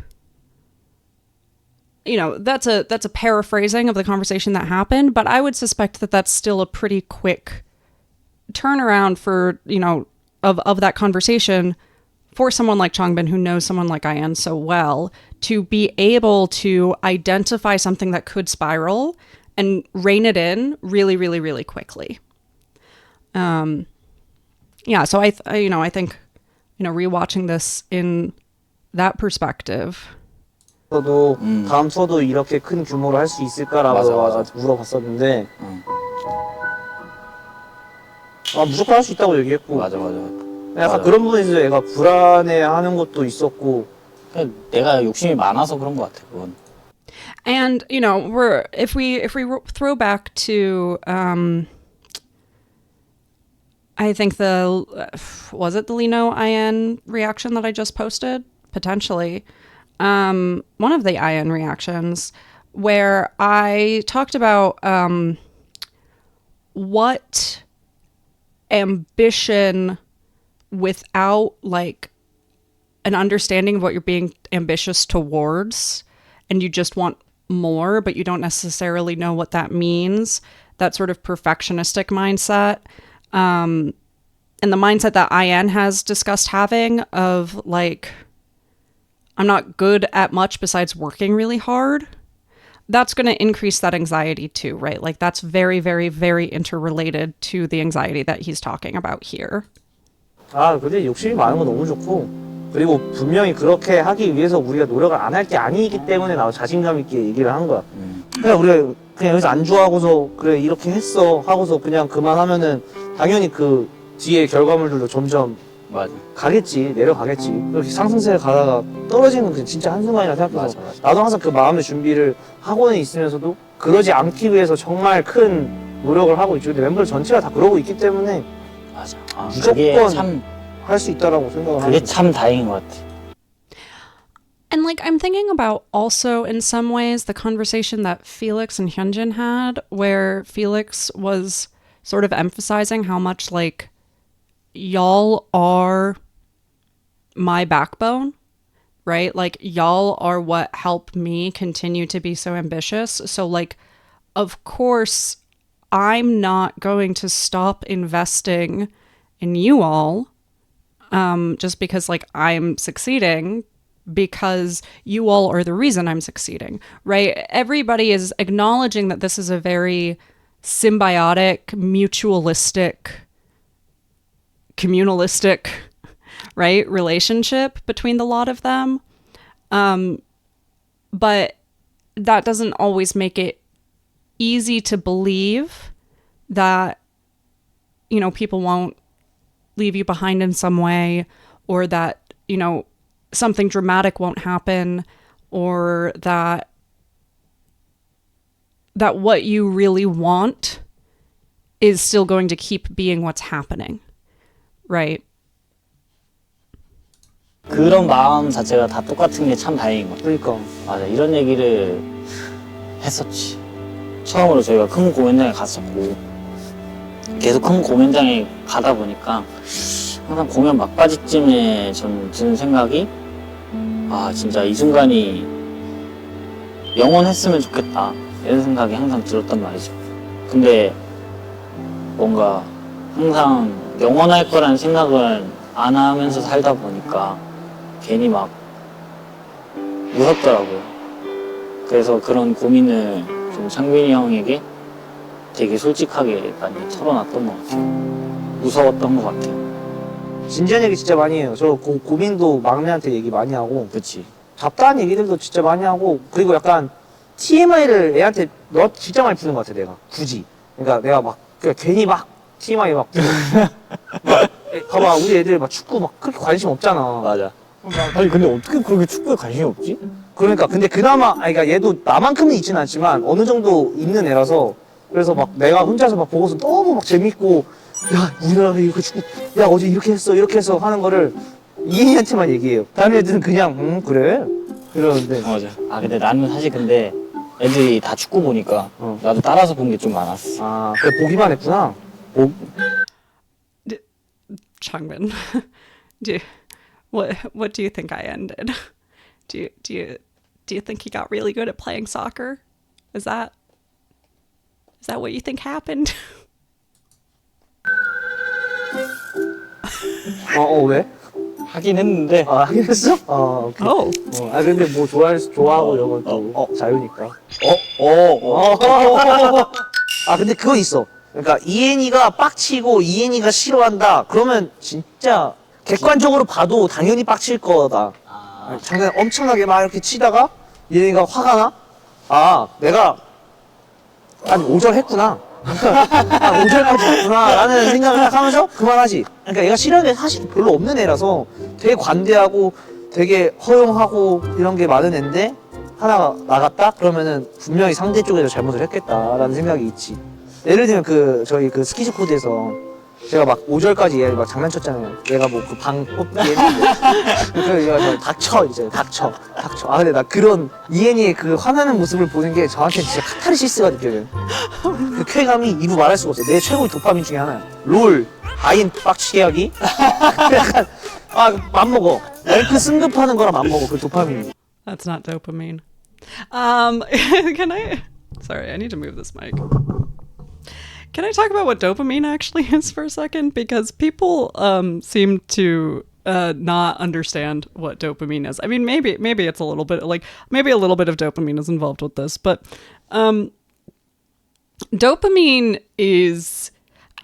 that's a paraphrasing of the conversation that happened, but I would suspect that that's still a pretty quick turnaround for, of that conversation for someone like Changbin, who knows someone like IN so well, to be able to identify something that could spiral and rein it in really, really, really quickly. So I think, rewatching this in that perspective. 저도 다음 투어도 이렇게 큰 규모로 할 수 있을까라고 맞아. 물어봤었는데 무조건 할 수 있다고 얘기했고 맞아. 약간 그런 부분에서 애가 불안해하는 것도 있었고 내가 욕심이 많아서 그런 것 같아, 그건. And if we throw back to I think was it the Lino IN reaction that I just posted? Potentially. One of the IN reactions where I talked about what ambition without like an understanding of what you're being ambitious towards, and you just want more, but you don't necessarily know what that means, that sort of perfectionistic mindset. And the mindset that IN has discussed having of like, I'm not good at much besides working really hard. That's going to increase that anxiety too, right? Like that's very, very, very interrelated to the anxiety that he's talking about here. 근데 욕심이 많은 건 너무 좋고, 그리고 분명히 그렇게 하기 위해서 우리가 노력을 안 할 게 아니기 때문에 나도 자신감 있게 얘기를 한 거야. 그냥 우리가 그냥 여기서 안 좋아하고서 그래 이렇게 했어 하고서 그냥 그만하면은 당연히 그 뒤에 결과물들도 점점 맞아. 가겠지, 내려가겠지. 그렇게 상승세를 가다가 떨어지는 건 진짜 한순간이라 생각해서 맞아. 나도 항상 그 마음의 준비를 하고는 있으면서도 그러지 않기 위해서 정말 큰 노력을 하고 있죠. 근데 멤버들 전체가 다 그러고 있기 때문에 맞아. 무조건 할 수 있다라고 생각을 하고. 그게 참 다행인 것 같아. And like I'm thinking about also in some ways the conversation that Felix and Hyunjin had, where Felix was sort of emphasizing how much like y'all are my backbone, right? Like, y'all are what help me continue to be so ambitious. So, like, of course, I'm not going to stop investing in you all just because, like, I'm succeeding, because you all are the reason I'm succeeding, right? Everybody is acknowledging that this is a very symbiotic, mutualistic, communalistic, right, relationship between the lot of them. But that doesn't always make it easy to believe that, you know, people won't leave you behind in some way, or that, you know, something dramatic won't happen, or that what you really want is still going to keep being what's happening, right? 그런 마음 자체가 다 똑같은 게 참 다행인 것 같아요. 그러니까. 맞아, 이런 얘기를 했었지. 처음으로 저희가 큰 공연장에 갔었고, 계속 큰 공연장에 가다 보니까 항상 공연 막바지쯤에 전 드는 생각이, 아, 진짜 이 순간이 영원했으면 좋겠다, 이런 생각이 항상 들었단 말이죠. 근데 뭔가 항상 영원할 거라는 생각을 안 하면서 살다 보니까 괜히 막 무섭더라고요. 그래서 그런 고민을 좀 창빈이 형에게 되게 솔직하게 많이 털어놨던 것 같아요. 무서웠던 것 같아요. 진지한 얘기 진짜 많이 해요. 저 고민도 막내한테 얘기 많이 하고, 그치. 잡다한 얘기들도 진짜 많이 하고, 그리고 약간 TMI를 애한테 너 진짜 많이 푸는 것 같아, 내가. 굳이. 그러니까 내가 막 그냥 괜히 막 TMI 막 봐봐, 우리 애들 막 축구 막 그렇게 관심 없잖아. 맞아. 아니 근데 어떻게 그렇게 축구에 관심이 없지? 그러니까 근데 그나마 그러니까 얘도 나만큼은 있지는 않지만 어느 정도 있는 애라서, 그래서 막 내가 혼자서 막 보고서 너무 막 재밌고, 야 우리나라 이거 축구, 야 어제 이렇게 했어 이렇게 해서 하는 거를 이인이한테만 얘기해요. 다른 애들은 그냥 그래 이러는데. 맞아. 아 근데 나는 사실 근데 애들이 다 축구 보니까 나도 따라서 본 게 좀 많았어. 아 그래, 보기만 했구나. Changbin, what do you think I ended? Do you think he got really good at playing soccer? Is that what you think happened? 왜? 하긴 했는데. 아 하긴 했어? 오케이. Oh. 아 근데 뭐 좋아하고 이런 건 또 자유니까. 아 근데 그건 있어. 그러니까 이엔이가 빡치고 이엔이가 싫어한다. 그러면 진짜 객관적으로 봐도 당연히 빡칠 거다. 장난 엄청나게 막 이렇게 치다가 이엔이가 화가 나? 아 내가 아니 5절 했구나. 아 5절까지 했구나 라는 생각을 딱 하면서 그만하지. 그러니까 얘가 싫어하는 게 사실 별로 없는 애라서 되게 관대하고 되게 허용하고 이런 게 많은 애인데, 하나가 나갔다? 그러면은 분명히 상대 쪽에서 잘못을 했겠다라는 생각이 있지. 예를 들면 저희 스키즈 코드에서 제가 막 5절까지 얘 막 장난쳤잖아요. 얘가 뭐 그 방 뽑기 했는데. 그래서 얘가 닥쳐 이제 닥쳐. 아 근데 나 그런 이엔이의 그 화나는 모습을 보는 게 저한테 진짜 카타르시스가 느껴져요. 그 쾌감이 이루 말할 수가 없어요. 내 최고의 도파민 중에 하나야. 롤, 아인 빡치게 하기. 약간 맘먹어. 랭크 승급하는 거랑 맘먹어 그 도파민이. That's not dopamine. Can I? Sorry, I need to move this mic. Can I talk about what dopamine actually is for a second? Because people seem to not understand what dopamine is. I mean, maybe it's a little bit like maybe a little bit of dopamine is involved with this, but dopamine is.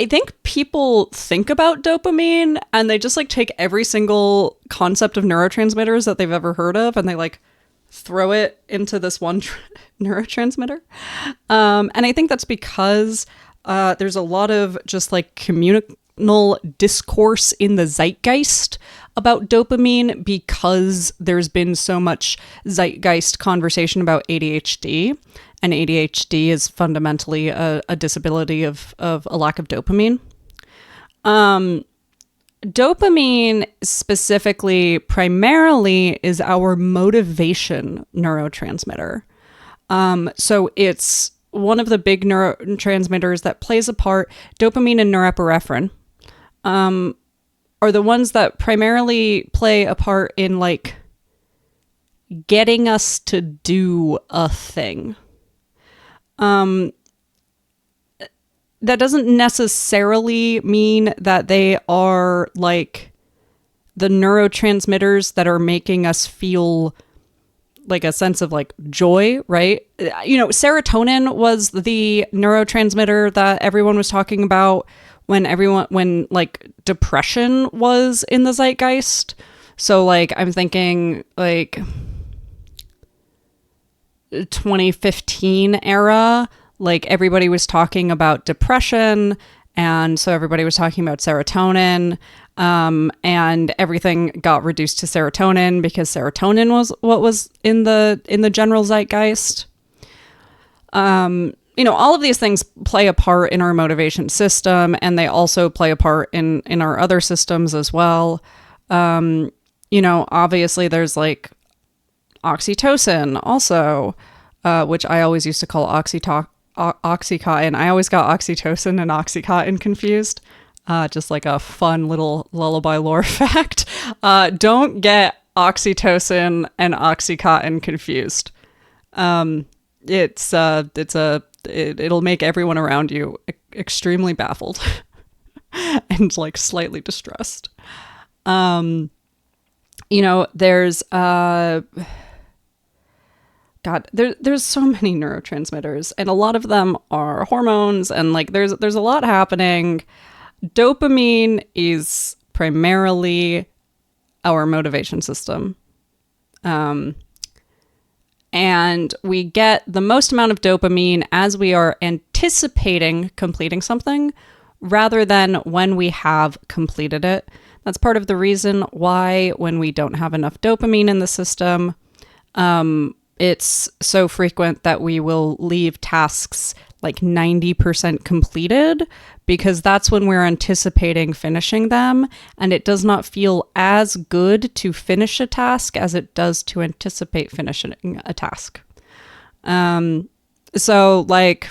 I think people think about dopamine and they just like take every single concept of neurotransmitters that they've ever heard of and they like throw it into this one neurotransmitter. And I think that's because there's a lot of just like communal discourse in the zeitgeist about dopamine because there's been so much zeitgeist conversation about ADHD. And ADHD is fundamentally a disability of a lack of dopamine. Dopamine specifically, primarily, is our motivation neurotransmitter. So it's one of the big neurotransmitters that plays a part. Dopamine and norepinephrine are the ones that primarily play a part in like getting us to do a thing. That doesn't necessarily mean that they are like the neurotransmitters that are making us feel like a sense of like joy, right? You know, serotonin was the neurotransmitter that everyone was talking about when like depression was in the zeitgeist. So like I'm thinking like 2015 era, like everybody was talking about depression, and so everybody was talking about serotonin, and everything got reduced to serotonin because serotonin was what was in the general zeitgeist. You know, all of these things play a part in our motivation system, and they also play a part in our other systems as well. You know, obviously there's like oxytocin also, which I always used to call Oxycontin. I always got oxytocin and Oxycontin confused. Just like a fun little lullaby lore fact. Don't get oxytocin and Oxycontin confused. It'll make everyone around you extremely baffled and like slightly distressed. You know, there's there's so many neurotransmitters, and a lot of them are hormones, and like there's a lot happening. Dopamine is primarily our motivation system. And we get the most amount of dopamine as we are anticipating completing something rather than when we have completed it. That's part of the reason why when we don't have enough dopamine in the system, it's so frequent that we will leave tasks like 90% completed, because that's when we're anticipating finishing them, and it does not feel as good to finish a task as it does to anticipate finishing a task. So like,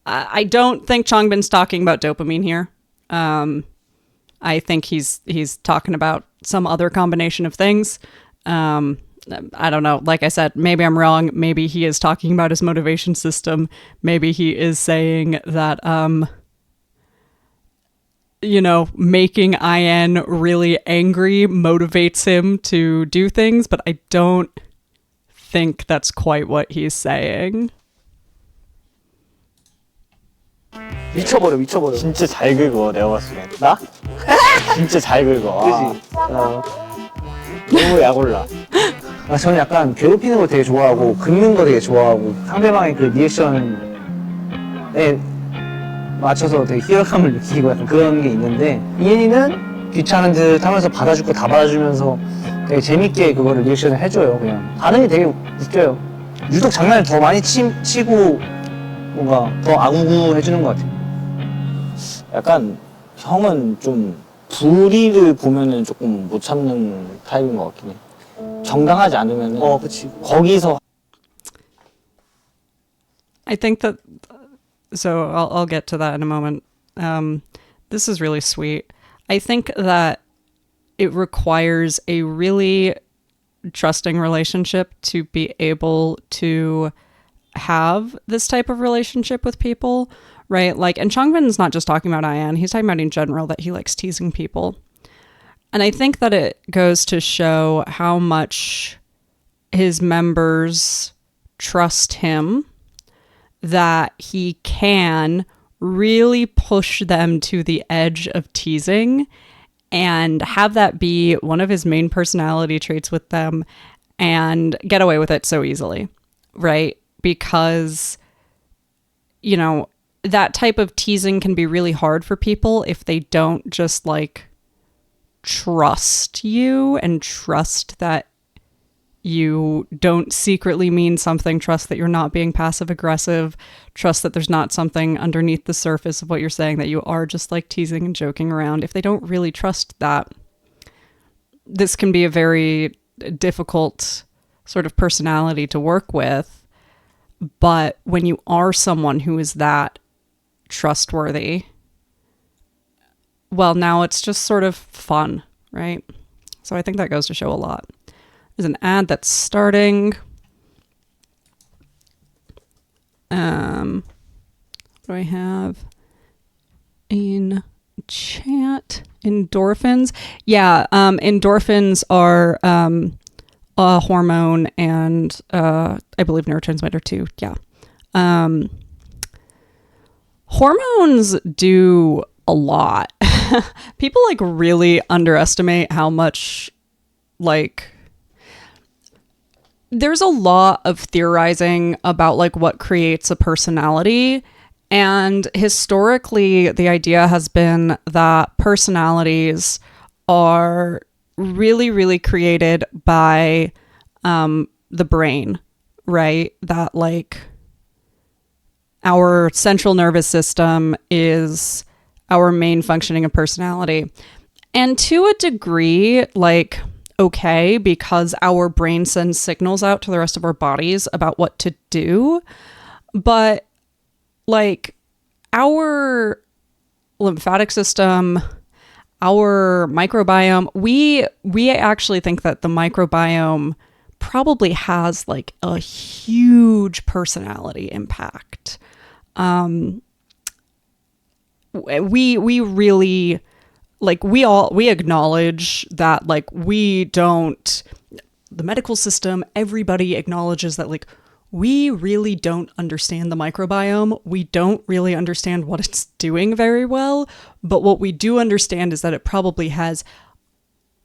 I don't think Changbin's talking about dopamine here. I think he's talking about some other combination of things. I don't know. Like I said, maybe I'm wrong. Maybe he is talking about his motivation system. Maybe he is saying that, you know, making IN really angry motivates him to do things, but I don't think that's quite what he's saying. 미쳐버려. 진짜 잘 긁어, 내가 봤을 때. 나? 진짜 잘 긁어. 그지? 너무 약올라. 저는 약간 괴롭히는 거 되게 좋아하고 긁는 거 되게 좋아하고 상대방의 그 리액션에 맞춰서 되게 희열감을 느끼고 약간 그런 게 있는데, 이엔이는 귀찮은 듯 하면서 받아줄 거 다 받아주면서 되게 재밌게 그거를 리액션을 해줘요. 그냥 반응이 되게 웃겨요. 유독 장난을 더 많이 치고 뭔가 더 아구구 해주는 것 같아요. 약간 형은 좀 불의를 보면은 조금 못 참는 타입인 것 같긴 해. 정당하지 않으면은 그치. 거기서 I think that, so I'll get to that in a moment. This is really sweet. I think that it requires a really trusting relationship to be able to have this type of relationship with people, right? Like, and Changbin's not just talking about IN, he's talking about in general that he likes teasing people. And I think that it goes to show how much his members trust him, that he can really push them to the edge of teasing and have that be one of his main personality traits with them and get away with it so easily, right? Because, you know, that type of teasing can be really hard for people if they don't just like trust you and trust that you don't secretly mean something, trust that you're not being passive aggressive, trust that there's not something underneath the surface of what you're saying, that you are just like teasing and joking around. If they don't really trust that, this can be a very difficult sort of personality to work with. But when you are someone who is that trustworthy, well, now it's just sort of fun, right? So I think that goes to show a lot. There's an ad that's starting. What do I have in chat? Endorphins. Yeah, endorphins are a hormone and I believe neurotransmitter too. Yeah. Hormones do a lot. People like really underestimate how much like there's a lot of theorizing about like what creates a personality. And historically, the idea has been that personalities are really, really created by the brain, right? That like our central nervous system is our main functioning of personality. And to a degree, like, okay, because our brain sends signals out to the rest of our bodies about what to do. But like our lymphatic system, our microbiome, we actually think that the microbiome probably has like a huge personality impact. We really like we acknowledge that like the medical system, everybody acknowledges that like we really don't understand the microbiome. We don't really understand what it's doing very well. But what we do understand is that it probably has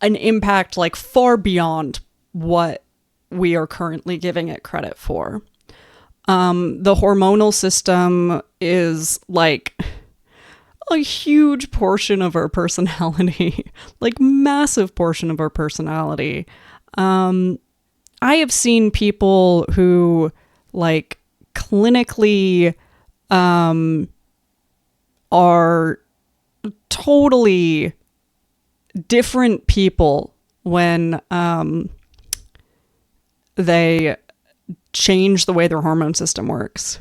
an impact like far beyond what we are currently giving it credit for. The hormonal system is like a huge portion of our personality, like massive portion of our personality. I have seen people who like clinically are totally different people when they change the way their hormone system works.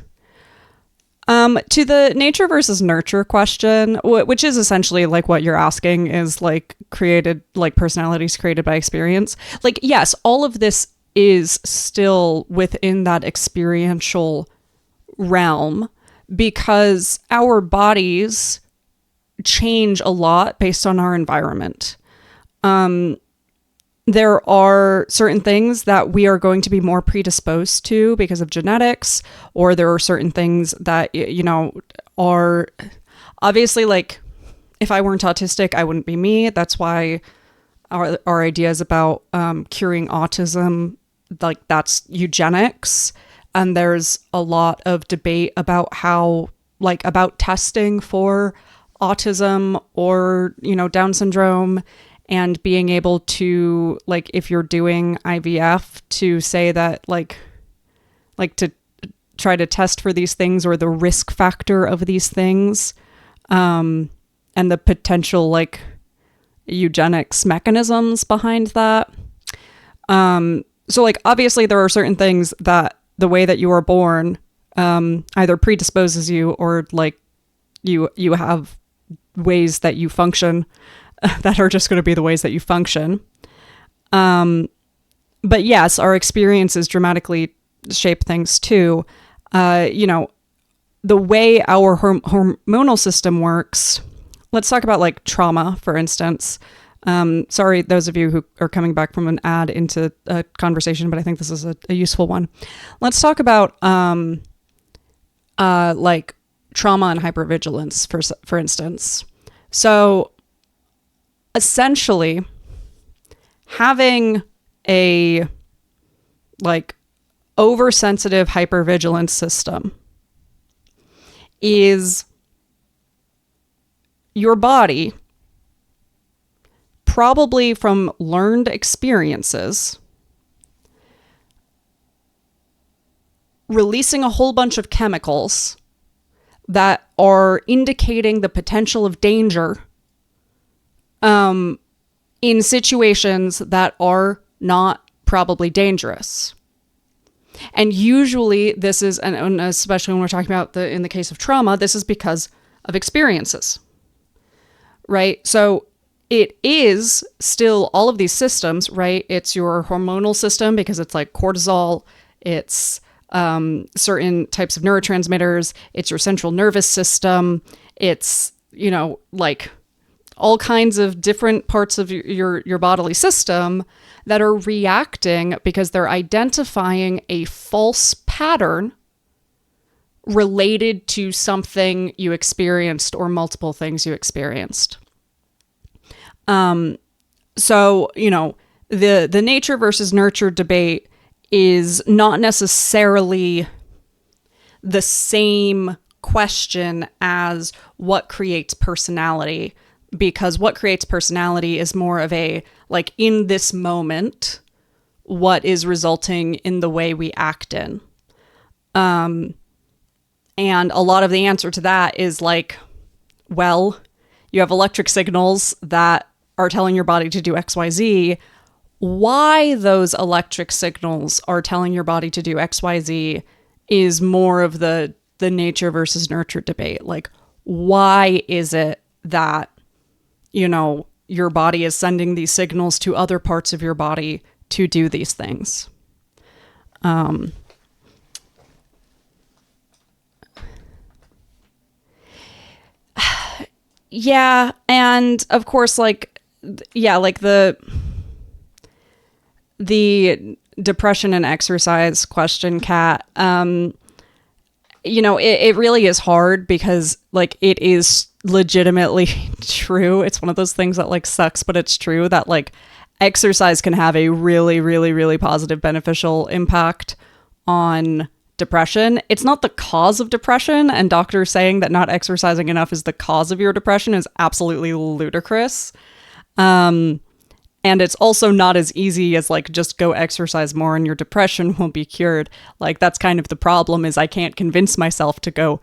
To the nature versus nurture question, which is essentially like what you're asking is like created, like personalities created by experience. Like, yes, all of this is still within that experiential realm because our bodies change a lot based on our environment. There are certain things that we are going to be more predisposed to because of genetics, or there are certain things that, you know, are obviously like, if I weren't autistic, I wouldn't be me. That's why our ideas about curing autism, like that's eugenics. And there's a lot of debate about how, like, about testing for autism or, you know, Down syndrome, and being able to, like, if you're doing IVF, to say that, like to try to test for these things or the risk factor of these things, and the potential, like, eugenics mechanisms behind that. So, like, obviously there are certain things that the way that you are born either predisposes you or, like, you have ways that you function that are just going to be the ways that you function. But yes, our experiences dramatically shape things too. You know, the way our hormonal system works, let's talk about like trauma, for instance. Sorry, those of you who are coming back from an ad into a conversation, but I think this is a useful one. Let's talk about like trauma and hypervigilance, for instance. So essentially, having a like oversensitive hypervigilance system is your body, probably from learned experiences, releasing a whole bunch of chemicals that are indicating the potential of danger in situations that are not probably dangerous. And usually this is, and especially when we're talking about in the case of trauma, this is because of experiences, right? So it is still all of these systems, right? It's your hormonal system because it's like cortisol, it's certain types of neurotransmitters, it's your central nervous system, it's, you know, like all kinds of different parts of your bodily system that are reacting because they're identifying a false pattern related to something you experienced or multiple things you experienced. So, you know, the nature versus nurture debate is not necessarily the same question as what creates personality, because what creates personality is more of a, like, in this moment, what is resulting in the way we act in. And a lot of the answer to that is like, well, you have electric signals that are telling your body to do XYZ. Why those electric signals are telling your body to do XYZ is more of the nature versus nurture debate. Like, why is it that, you know, your body is sending these signals to other parts of your body to do these things? Yeah, and of course, like, yeah, like the depression and exercise question, Kat, you know, it really is hard because, like, it is legitimately true. It's one of those things that, like, sucks, but it's true that, like, exercise can have a really, really, really positive, beneficial impact on depression. It's not the cause of depression, and doctors saying that not exercising enough is the cause of your depression is absolutely ludicrous. And it's also not as easy as, like, just go exercise more and your depression will be cured. Like, that's kind of the problem, is I can't convince myself to go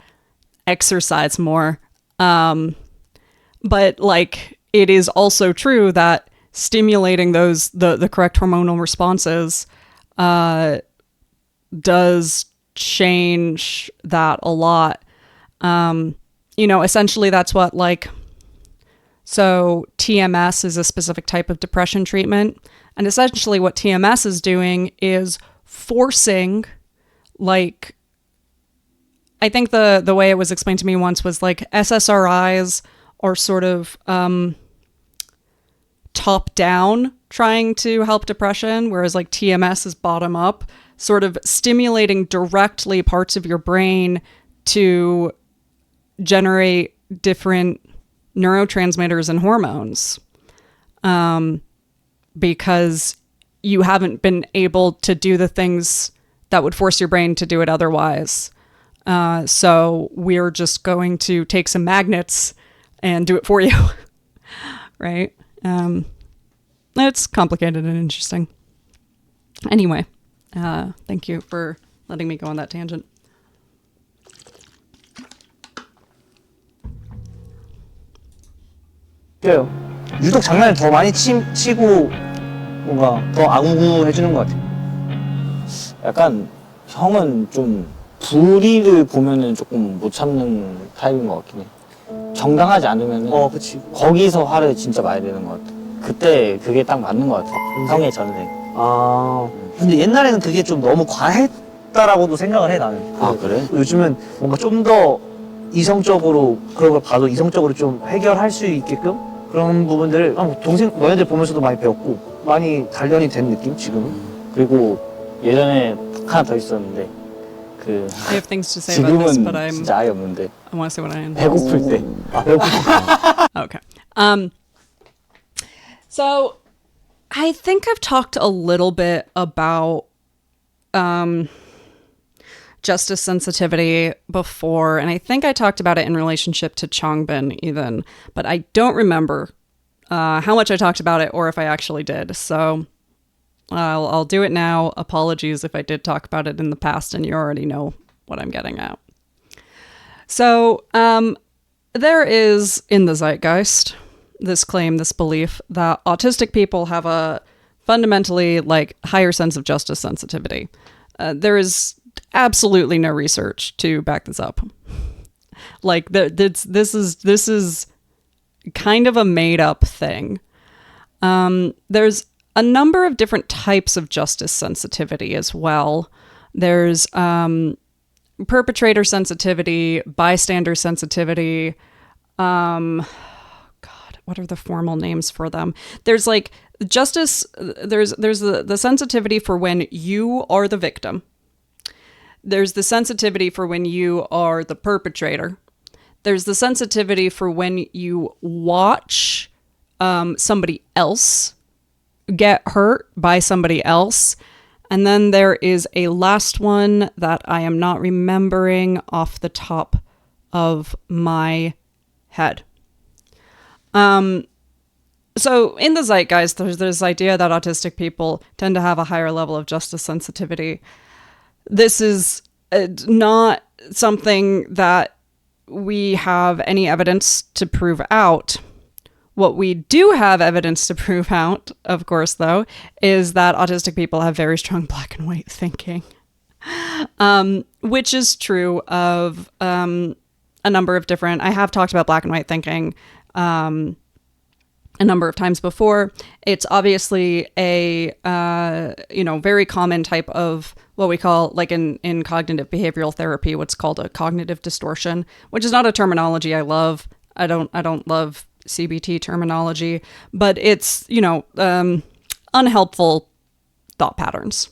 exercise more. But, like, it is also true that stimulating those, the correct hormonal responses, does change that a lot. You know, essentially that's what, like, so TMS is a specific type of depression treatment. And essentially what TMS is doing is forcing, like, I think the way it was explained to me once was, like, SSRIs are sort of top down trying to help depression, whereas, like, TMS is bottom up, sort of stimulating directly parts of your brain to generate different neurotransmitters and hormones, because you haven't been able to do the things that would force your brain to do it otherwise. So we're just going to take some magnets and do it for you. Right? It's complicated and interesting. Anyway, thank you for letting me go on that tangent. 유독 장난을 더 많이 치고 뭔가 더 아구구해주는 것 같아요. 약간 형은 좀 불의를 보면은 조금 못 참는 타입인 것 같긴 해. 정당하지 않으면은 그치. 거기서 화를 진짜 많이 내는 것 같아. 그때 그게 딱 맞는 것 같아. 형의 전생. 근데 옛날에는 그게 좀 너무 과했다라고도 생각을 해, 나는. 아, 그래? 요즘은 뭔가 좀 더 이성적으로 그런 걸 봐도 이성적으로 좀 해결할 수 있게끔 그런 부분들을 동생 너네들 보면서도 많이 배웠고 많이 단련이 된 느낌 지금은. 그리고 예전에 하나 더 있었는데 그 I have things to say about this, but 지금은 진짜 아예 없는데 I want to say what I am. 배고플 때. 배고플 때. Okay. So I think I've talked a little bit about justice sensitivity before, and I think I talked about it in relationship to Changbin even, but I don't remember how much I talked about it or if I actually did. So I'll do it now. Apologies if I did talk about it in the past and you already know what I'm getting at. So there is in the zeitgeist this claim, this belief that autistic people have a fundamentally, like, higher sense of justice sensitivity. There is absolutely no research to back this up. Like, this is kind of a made-up thing. There's a number of different types of justice sensitivity as well. There's perpetrator sensitivity, bystander sensitivity. God, what are the formal names for them? There's like justice. There's the sensitivity for when you are the victim. There's the sensitivity for when you are the perpetrator. There's the sensitivity for when you watch somebody else get hurt by somebody else. And then there is a last one that I am not remembering off the top of my head. So in the zeitgeist, there's this idea that autistic people tend to have a higher level of justice sensitivity. This is not something that we have any evidence to prove out. What we do have evidence to prove out, of course, though, is that autistic people have very strong black and white thinking, which is true of a number of different... I have talked about black and white thinking a number of times before. It's obviously a very common type of what we call, like in cognitive behavioral therapy, what's called a cognitive distortion, which is not a terminology I love. I don't love CBT terminology, but it's unhelpful thought patterns.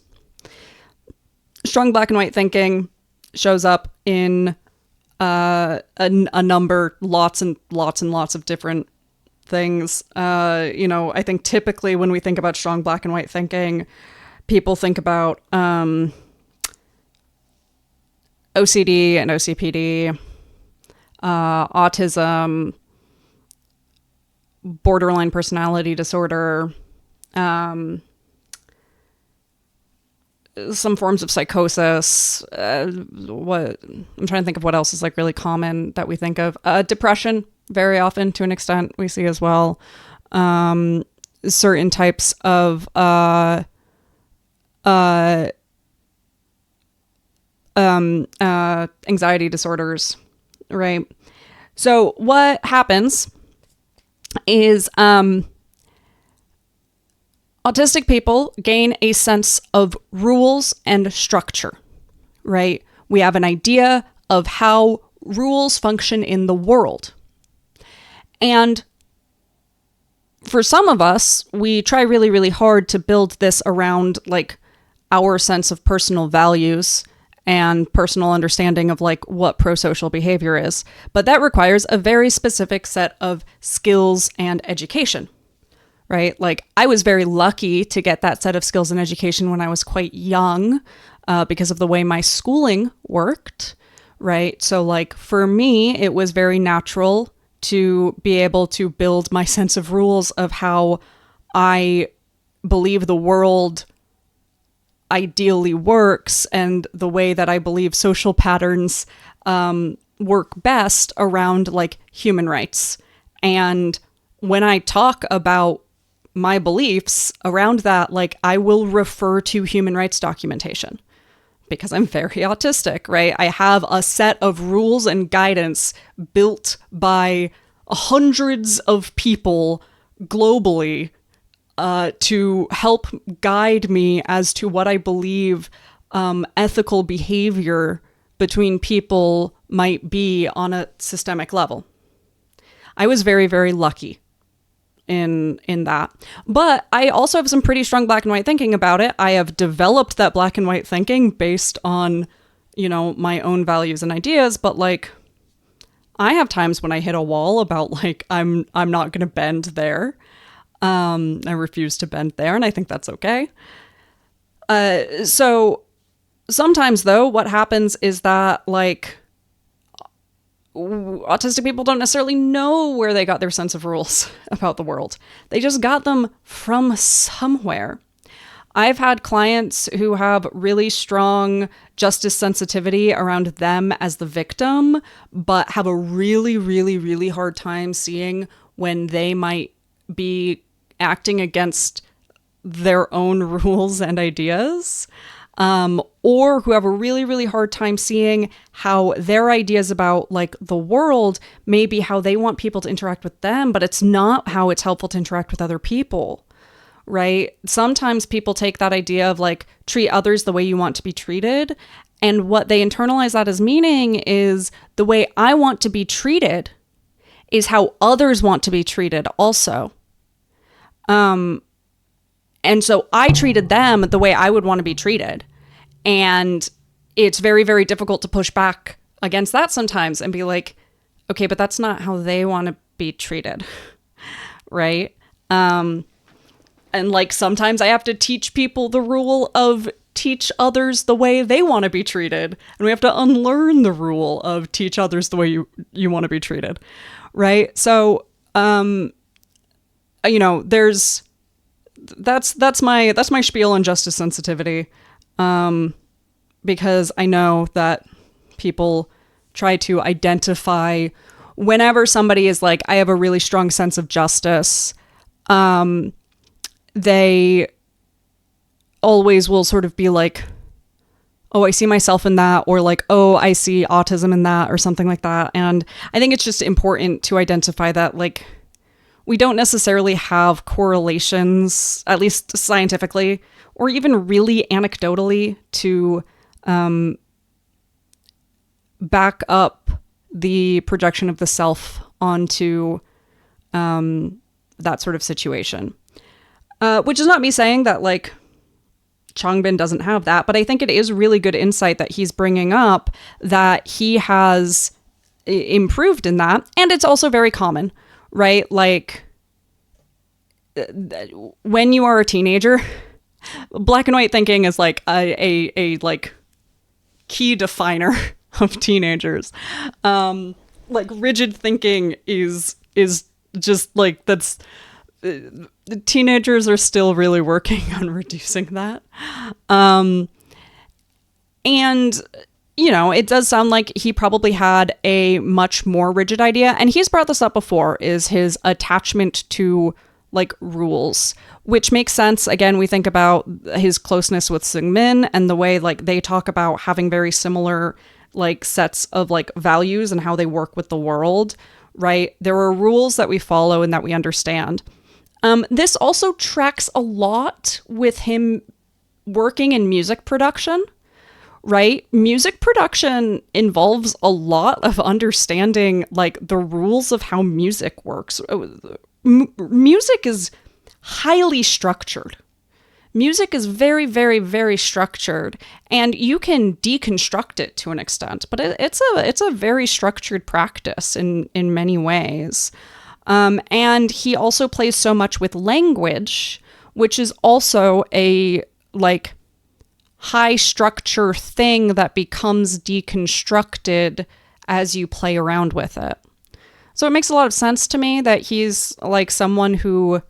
Strong black and white thinking shows up in a number, lots and lots of different things. I think typically when we think about strong black and white thinking, people think about OCD and OCPD, autism, borderline personality disorder, some forms of psychosis. What I'm trying to think of what else is like really common that we think of. Depression, very often to an extent we see as well. Certain types of anxiety disorders, right? So what happens is autistic people gain a sense of rules and structure, right? We have an idea of how rules function in the world. And for some of us, we try really, really hard to build this around like our sense of personal values and personal understanding of like what pro-social behavior is. But that requires a very specific set of skills and education, right? Like I was very lucky to get that set of skills and education when I was quite young because of the way my schooling worked, right? So like for me, it was very natural to be able to build my sense of rules of how I believe the world ideally works and the way that I believe social patterns work best around like human rights. And when I talk about my beliefs around that, like I will refer to human rights documentation because I'm very autistic, right? I have a set of rules and guidance built by hundreds of people globally to help guide me as to what I believe ethical behavior between people might be on a systemic level. I was very, very lucky in that. But I also have some pretty strong black and white thinking about it. I have developed that black and white thinking based on, my own values and ideas, but like I have times when I hit a wall about like I'm not going to bend there. I refuse to bend there, and I think that's okay. So sometimes, though, what happens is that, like, autistic people don't necessarily know where they got their sense of rules about the world. They just got them from somewhere. I've had clients who have really strong justice sensitivity around them as the victim, but have a really, really, really hard time seeing when they might be acting against their own rules and ideas. or who have a really, really hard time seeing how their ideas about like the world may be how they want people to interact with them, but it's not how it's helpful to interact with other people, right? Sometimes people take that idea of like treat others the way you want to be treated, and what they internalize that as meaning is the way I want to be treated is how others want to be treated also. And so I treated them the way I would want to be treated. And it's very, very difficult to push back against that sometimes and be like, okay, but that's not how they want to be treated. Right? And like sometimes I have to teach people the rule of teach others the way they want to be treated. And we have to unlearn the rule of teach others the way you want to be treated. Right? So, you know, that's my spiel on justice sensitivity, because I know that people try to identify whenever somebody is like, I have a really strong sense of justice, they always will sort of be like, oh, I see myself in that, or like, oh, I see autism in that, or something like that. And I think it's just important to identify that, like, we don't necessarily have correlations, at least scientifically, or even really anecdotally, to back up the projection of the self onto that sort of situation. Which is not me saying that, like, Changbin doesn't have that, but I think it is really good insight that he's bringing up that he has improved in that. And it's also very common, right? Like, when you are a teenager, black and white thinking is like a like key definer of teenagers. Like rigid thinking is just like, that's the teenagers are still really working on reducing that. And, you know, it does sound like he probably had a much more rigid idea. And he's brought this up before, is his attachment to like rules, which makes sense. Again, we think about his closeness with Seungmin and the way like they talk about having very similar like sets of like values and how they work with the world, right? There are rules that we follow and that we understand. This also tracks a lot with him working in music production, right? Music production involves a lot of understanding like the rules of how music works. Music is highly structured. Music is very, very, very structured, and you can deconstruct it to an extent, but it's a very structured practice in many ways. And he also plays so much with language, which is also a like high structure thing that becomes deconstructed as you play around with it. So it makes a lot of sense to me that he's like someone who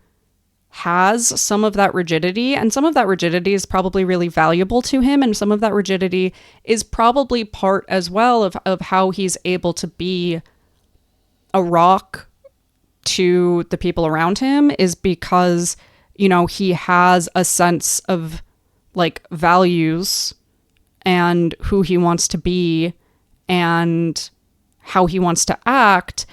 has some of that rigidity, and some of that rigidity is probably really valuable to him, and some of that rigidity is probably part as well of how he's able to be a rock to the people around him, is because, you know, he has a sense of like values and who he wants to be and how he wants to act.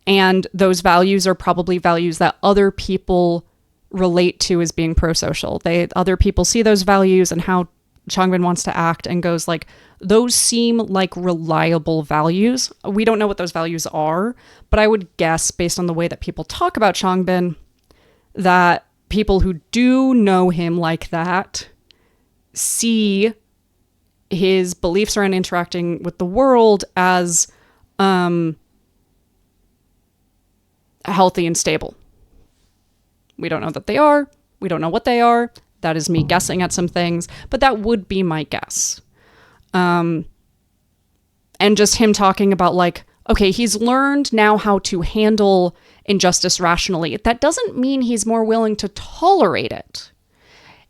And those values are probably values that other people relate to as being pro-social. Other people see those values and how Changbin wants to act and goes like, those seem like reliable values. We don't know what those values are, but I would guess based on the way that people talk about Changbin that people who do know him like that see his beliefs around interacting with the world as healthy and stable. We don't know that they are. We don't know what they are. That is me guessing at some things, but that would be my guess. And just him talking about like, okay, he's learned now how to handle injustice rationally. That doesn't mean he's more willing to tolerate it.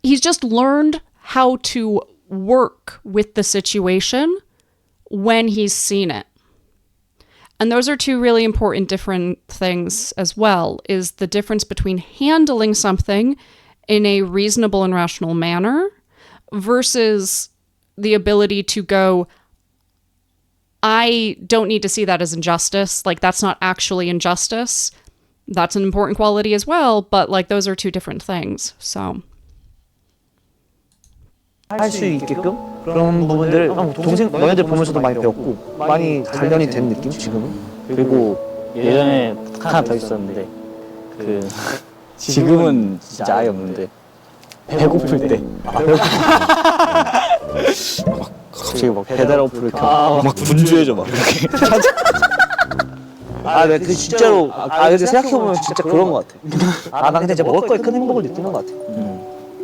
He's just learned how to work with the situation when he's seen it. And those are two really important different things as well, is the difference between handling something in a reasonable and rational manner versus the ability to go, I don't need to see that as injustice. Like, that's not actually injustice. That's an important quality as well, but like those are two different things. So 할 수 있게끔 그런 부분들을 동생 너네들 보면서도 많이 배웠고 많이 단련이 된 느낌 지금은. 그리고 예전에 하나 더 있었는데 그 지금은 진짜 아예 없는데 배고플 때 갑자기 막 배달 어플을 막 분주해져 막 이렇게. 네, 그 진짜로 근데 생각해보면 진짜 그런 것 같아. 나 근데 이제 먹을 거에 큰 행복을 느끼는 것 같아.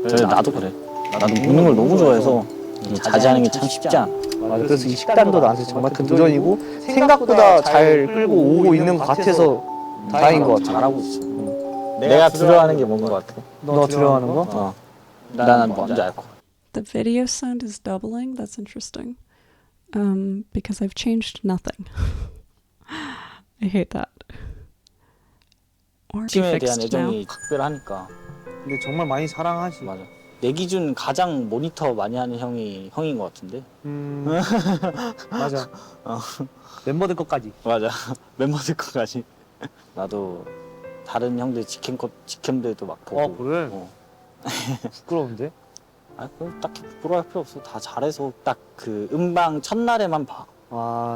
그래, 나도 그래. 나도 먹는 걸 너무 좋아해서 자제하는 게 참 쉽지 않아. 맞아. 그래서 이 식단도 나한테 정말 큰 도전이고 생각보다 잘 끌고 오고 있는 것 같아서 다행인 것 같아. 잘하고 있어. 내가 두려워하는 게 뭔 것 같아? 너 두려워하는 거? 나는 뭔지 알 것 같아. the video sound is doubling. That's interesting. Because I've changed nothing. I hate that. Or 팀에 대한 fixed now. 애정이 각별하니까. 근데 정말 많이 사랑하지. 맞아. 내 기준 가장 모니터 많이 하는 형이 형인 것 같은데. 맞아. 멤버들 것까지. 맞아. 멤버들 것까지. 나도 다른 형들 직캠들도 막 보고. 그래? 부끄러운데? 그럼 딱히 부끄러워할 필요 없어. 다 잘해서 딱 그 음방 첫날에만 봐.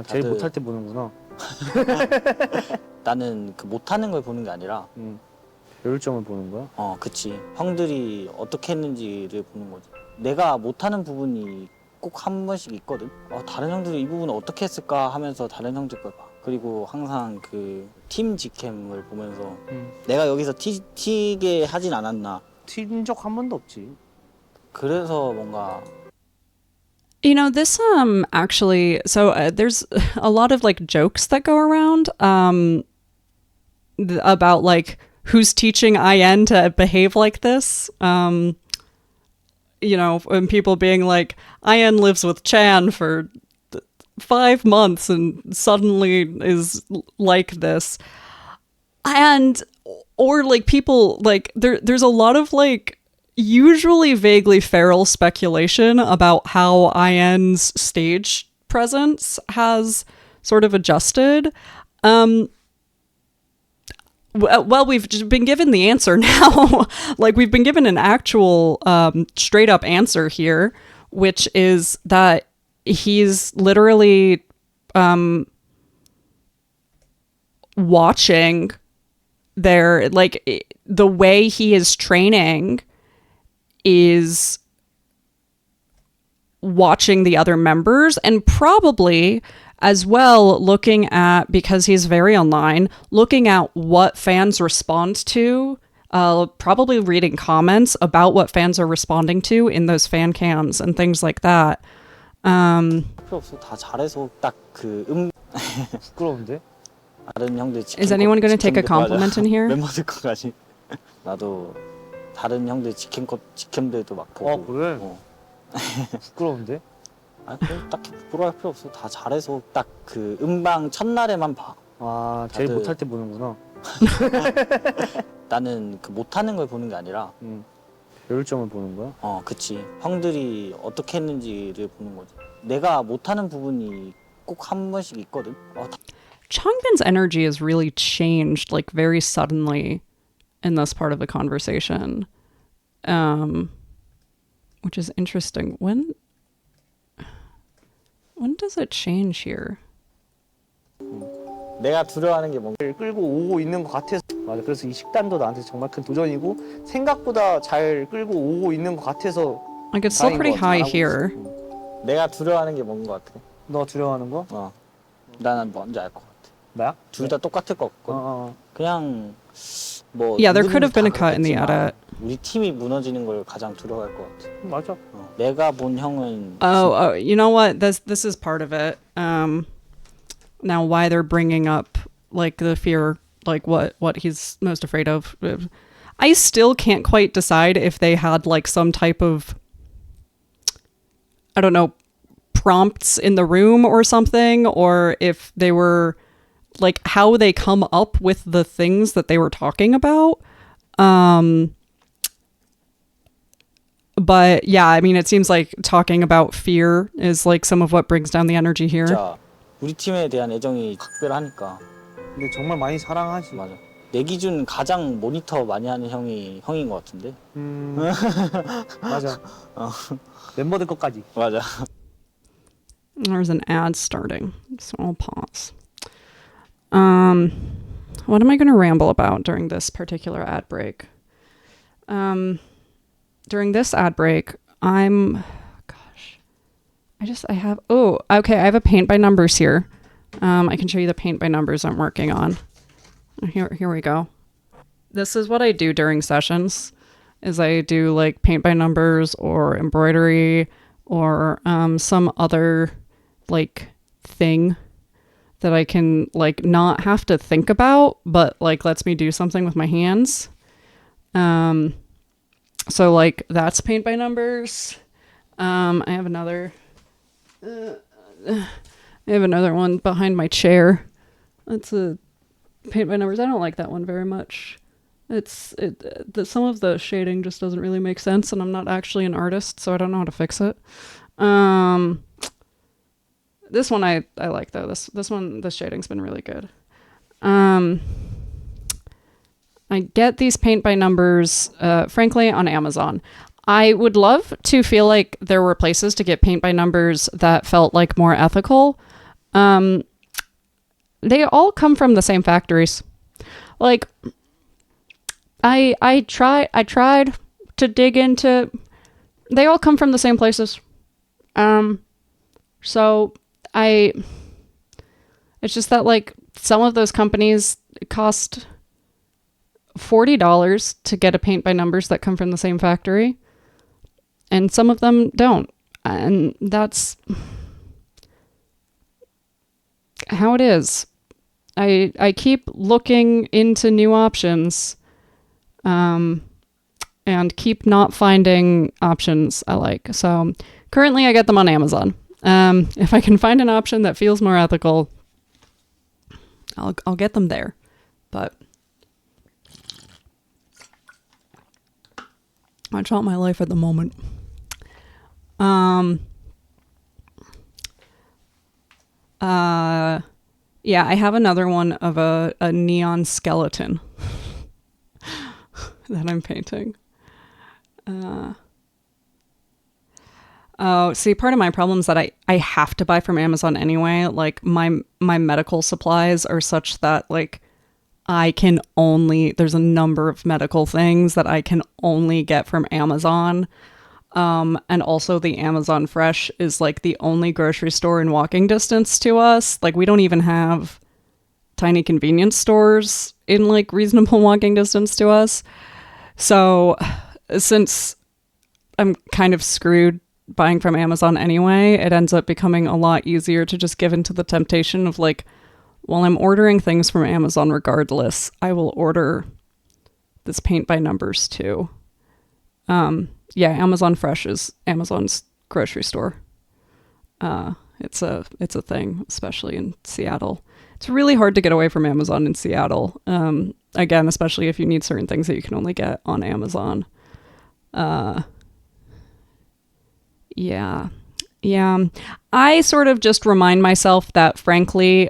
제일 다들- 못할 때 보는구나. 나는 그 못하는 걸 보는 게 아니라 배울 점을 보는 거야? 그치. 형들이 어떻게 했는지를 보는 거지. 내가 못하는 부분이 꼭 한 번씩 있거든. 다른 형들이 이 부분을 어떻게 했을까 하면서 다른 형들 걸 봐. 그리고 항상 그 팀 직캠을 보면서 내가 여기서 튀게 하진 않았나. 튄 적 한 번도 없지. 그래서 뭔가 You know, this actually, so there's a lot of like jokes that go around about like who's teaching IN to behave like this. You know, and people being like, IN lives with Chan for 5 months and suddenly is like this. And or like people like there's a lot of like usually vaguely feral speculation about how IN's stage presence has sort of adjusted. Well, we've just been given the answer now. Like, we've been given an actual straight up answer here, which is that he's literally watching their, like, the way he is training is watching the other members and probably as well looking at, because he's very online, looking at what fans respond to, probably reading comments about what fans are responding to in those fan cams and things like that. 필요 없어. 다 잘해서 딱 그 부끄러운데? 다른 형들 Is anyone going to take a compliment in here? 멤버들 것까지. 나도 다른 형들 직캠들도 막 보고. 그래? 부끄러운데? 그럼 딱히 부끄러워할 필요 없어. 다 잘해서 딱 그 음방 첫날에만 봐. 제일 다들- 못할 때 보는구나. 나는 그 못하는 걸 보는 게 아니라 배울 점을 보는 거야? 그치. 형들이 어떻게 했는지를 보는 거지. 내가 못하는 부분이 꼭 한 번씩 있거든. Changbin's energy has really changed like very suddenly in this part of the conversation, which is interesting. When does it change here? 내가 두려워하는 게 뭔가. 끌고 오고 있는 것 같아서. 맞아. 그래서 이 식단도 나한테 정말 큰 도전이고 생각보다 잘 끌고 오고 있는 것 같아서. Like, it's still 다행인 pretty 것 같아. high 잘하고 here. 있어. 내가 두려워하는 게 뭔 것 같아. 너 두려워하는 거? 나는 뭔지 알 것 같아. 나야? 둘 다 똑같을 것 같거든. 그냥 뭐. Yeah, there could 누구든지 have been a 다 cut in the 그렇겠지만 edit. 우리 팀이 무너지는 걸 가장 두려워할 것 같아. 맞아. 내가 본 형은. Oh, you know what? This is part of it. Now why they're bringing up like the fear, like what he's most afraid of. I still can't quite decide if they had like some type of, I don't know, prompts in the room or something, or if they were like how they come up with the things that they were talking about. But yeah, I mean, it seems like talking about fear is like some of what brings down the energy here. 진짜 우리 팀에 대한 애정이 각별하니까. 근데 정말 많이 사랑하지. 맞아. 내 기준 가장 모니터 많이 하는 형이 형인 것 같은데. 맞아. 멤버들 것까지. 맞아. There's an ad starting, so I'll pause. What am I going to ramble about during this particular ad break? During this ad break, I have a paint by numbers here. I can show you the paint by numbers I'm working on. Here we go. This is what I do during sessions, is I do like paint by numbers or embroidery or some other like thing that I can like not have to think about, but like lets me do something with my hands. So like that's paint by numbers. I have another one behind my chair. That's a paint by numbers. I don't like that one very much. Some of the shading just doesn't really make sense, and I'm not actually an artist, so I don't know how to fix it. This one I like though. This one, the shading's been really good. I get these paint by numbers, frankly, on Amazon. I would love to feel like there were places to get paint by numbers that felt like more ethical. They all come from the same factories. Like, I tried to dig into. They all come from the same places. So it's just that like some of those companies cost $40 to get a paint by numbers that come from the same factory, and some of them don't, and that's how it is. I keep looking into new options, and keep not finding options I like. So currently I get them on Amazon. If I can find an option that feels more ethical, I'll get them there. But that's not my life at the moment. Yeah, I have another one of a neon skeleton that I'm painting. Oh, see, part of my problem is that I have to buy from Amazon anyway. Like my medical supplies are such that like there's a number of medical things that I can only get from Amazon. And also the Amazon Fresh is like the only grocery store in walking distance to us. Like we don't even have tiny convenience stores in like reasonable walking distance to us. So since I'm kind of screwed buying from Amazon anyway, it ends up becoming a lot easier to just give into the temptation of like, while I'm ordering things from Amazon regardless, I will order this paint by numbers too. Yeah, Amazon Fresh is Amazon's grocery store. It's a thing, especially in Seattle. It's really hard to get away from Amazon in Seattle. Again, especially if you need certain things that you can only get on Amazon. Yeah. I sort of just remind myself that, frankly,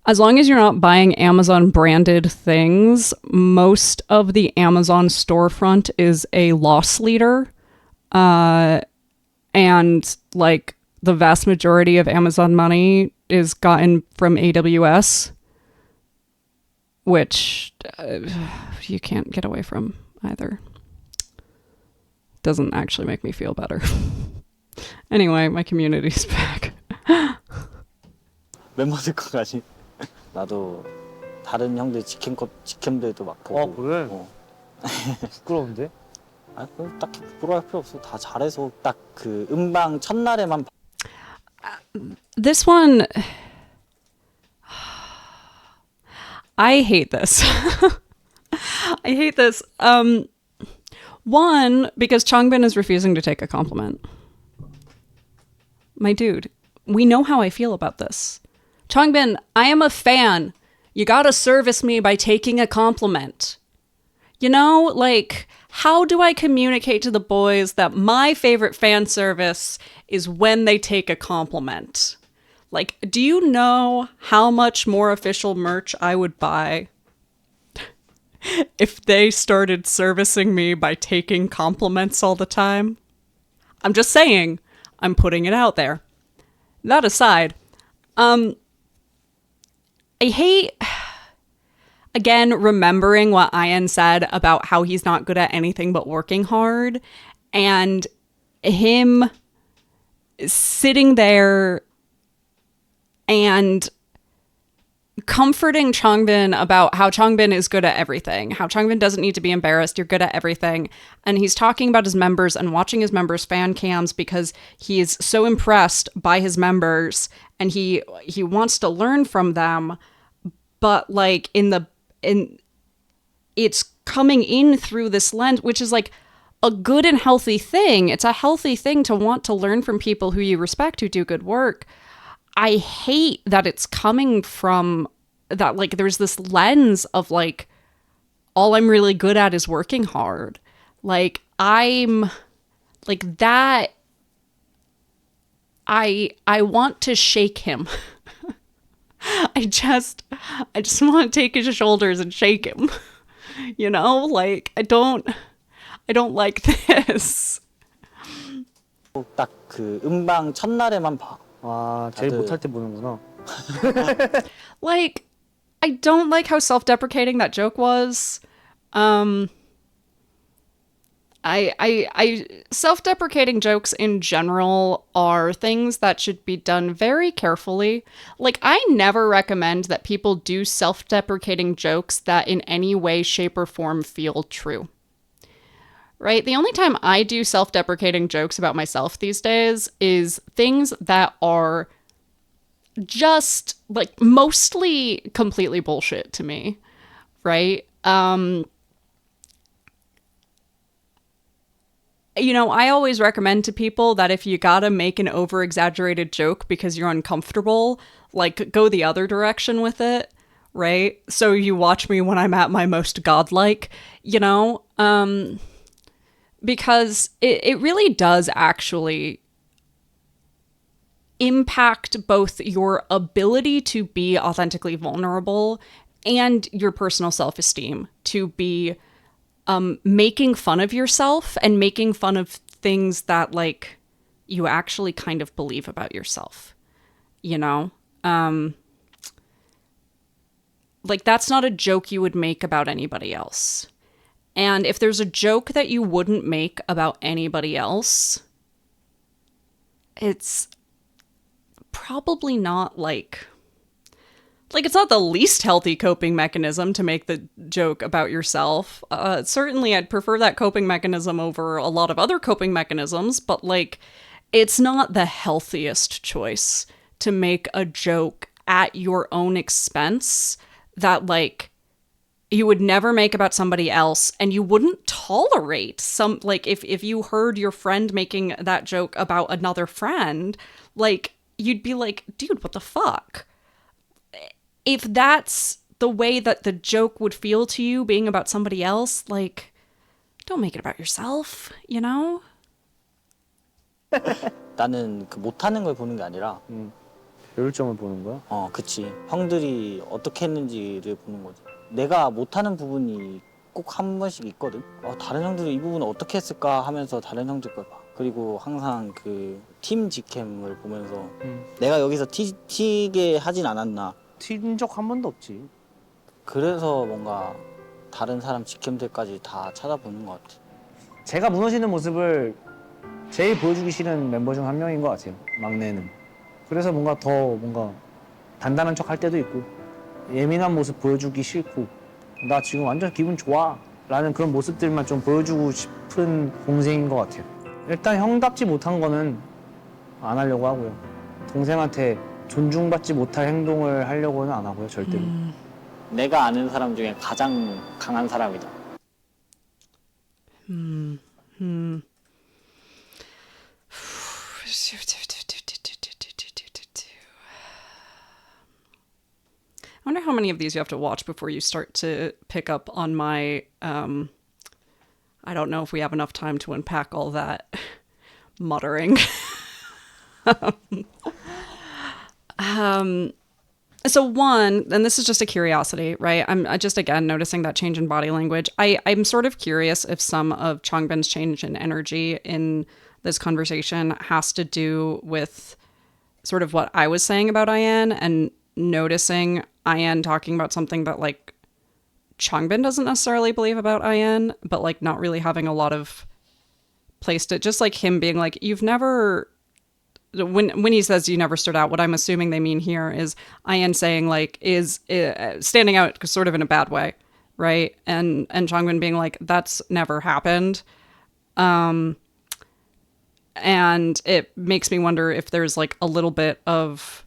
as long as you're not buying Amazon branded things, most of the Amazon storefront is a loss leader. And like the vast majority of Amazon money is gotten from AWS, which you can't get away from either. Doesn't actually make me feel better. Anyway, my community's back. 멤버들 거까지. 나도 다른 형들 직캠들도 막 보고. 그래? 부끄러운데? 아, 딱히 부끄러워할 필요 없어. 다 잘해서 딱 그 음방 첫날에만. This one, I hate this. I hate this. One, because Changbin is refusing to take a compliment. My dude, we know how I feel about this. Changbin, I am a fan. You gotta service me by taking a compliment. You know, like, how do I communicate to the boys that my favorite fan service is when they take a compliment? Like, do you know how much more official merch I would buy if they started servicing me by taking compliments all the time? I'm just saying, I'm putting it out there. That aside, I hate, again, remembering what Ian said about how he's not good at anything but working hard, and him sitting there and comforting Changbin about how Changbin is good at everything, how Changbin doesn't need to be embarrassed, you're good at everything. And he's talking about his members and watching his members' fan cams because he is so impressed by his members and he wants to learn from them. But like it's coming in through this lens, which is like a good and healthy thing. It's a healthy thing to want to learn from people who you respect, who do good work. I hate that it's coming from that, like, there's this lens of, like, all I'm really good at is working hard. Like, I'm, like, that, I want to shake him. I just want to take his shoulders and shake him. You know? Like, I don't like this. 딱 그 음방 첫날에만 봐. 아, 제일 못할 때 보는구나. Like, I don't like how self-deprecating that joke was. I self-deprecating jokes in general are things that should be done very carefully. Like, I never recommend that people do self-deprecating jokes that in any way, shape, or form feel true. Right? The only time I do self-deprecating jokes about myself these days is things that are just, like, mostly completely bullshit to me. Right? You know, I always recommend to people that if you gotta make an over-exaggerated joke because you're uncomfortable, like, go the other direction with it, right? So you watch me when I'm at my most godlike, you know? Because it really does actually impact both your ability to be authentically vulnerable and your personal self-esteem, to be making fun of yourself and making fun of things that, like, you actually kind of believe about yourself, you know? Like, that's not a joke you would make about anybody else. And if there's a joke that you wouldn't make about anybody else, it's probably not like it's not the least healthy coping mechanism to make the joke about yourself. Certainly I'd prefer that coping mechanism over a lot of other coping mechanisms, but, like, it's not the healthiest choice to make a joke at your own expense that, like, you would never make about somebody else, and you wouldn't tolerate some, like, if you heard your friend making that joke about another friend, like, you'd be like, dude, what the fuck? If that's the way that the joke would feel to you being about somebody else, like, don't make it about yourself, you know? 나는 그 못하는 걸 보는 게 아니라 효율점을 보는 거야? 그치. 형들이 어떻게 했는지를 보는 거지. 내가 못하는 부분이 꼭 한 번씩 있거든. 다른 형들이 이 부분을 어떻게 했을까 하면서 다른 형들 걸 봐. 그리고 항상 그 팀 직캠을 보면서 내가 여기서 튀게 하진 않았나. 튄 적 한 번도 없지. 그래서 뭔가 다른 사람 직캠들까지 다 찾아보는 것 같아. 제가 무너지는 모습을 제일 보여주기 싫은 멤버 중 한 명인 것 같아요, 막내는. 그래서 뭔가 더 단단한 척 할 때도 있고, 예민한 모습 보여주기 싫고, 나 지금 완전 기분 좋아 라는 그런 모습들만 좀 보여주고 싶은 동생인 것 같아요. 일단 형답지 못한 거는 안 하려고 하고요. 동생한테 존중받지 못할 행동을 하려고는 안 하고요, 절대로. 내가 아는 사람 중에 가장 강한 사람이다. I wonder how many of these you have to watch before you start to pick up on my I don't know if we have enough time to unpack all that muttering. So one, and this is just a curiosity, right? I'm just, again, noticing that change in body language. I'm sort of curious if some of Changbin's change in energy in this conversation has to do with sort of what I was saying about Ayan and noticing Ayan talking about something that like Changbin doesn't necessarily believe about Ayan, but like not really having a lot of place to, just like him being like, you've never... When he says you never stood out, what I'm assuming they mean here is Ayan saying like is standing out sort of in a bad way, right? And Changbin being like, that's never happened. And it makes me wonder if there's like a little bit of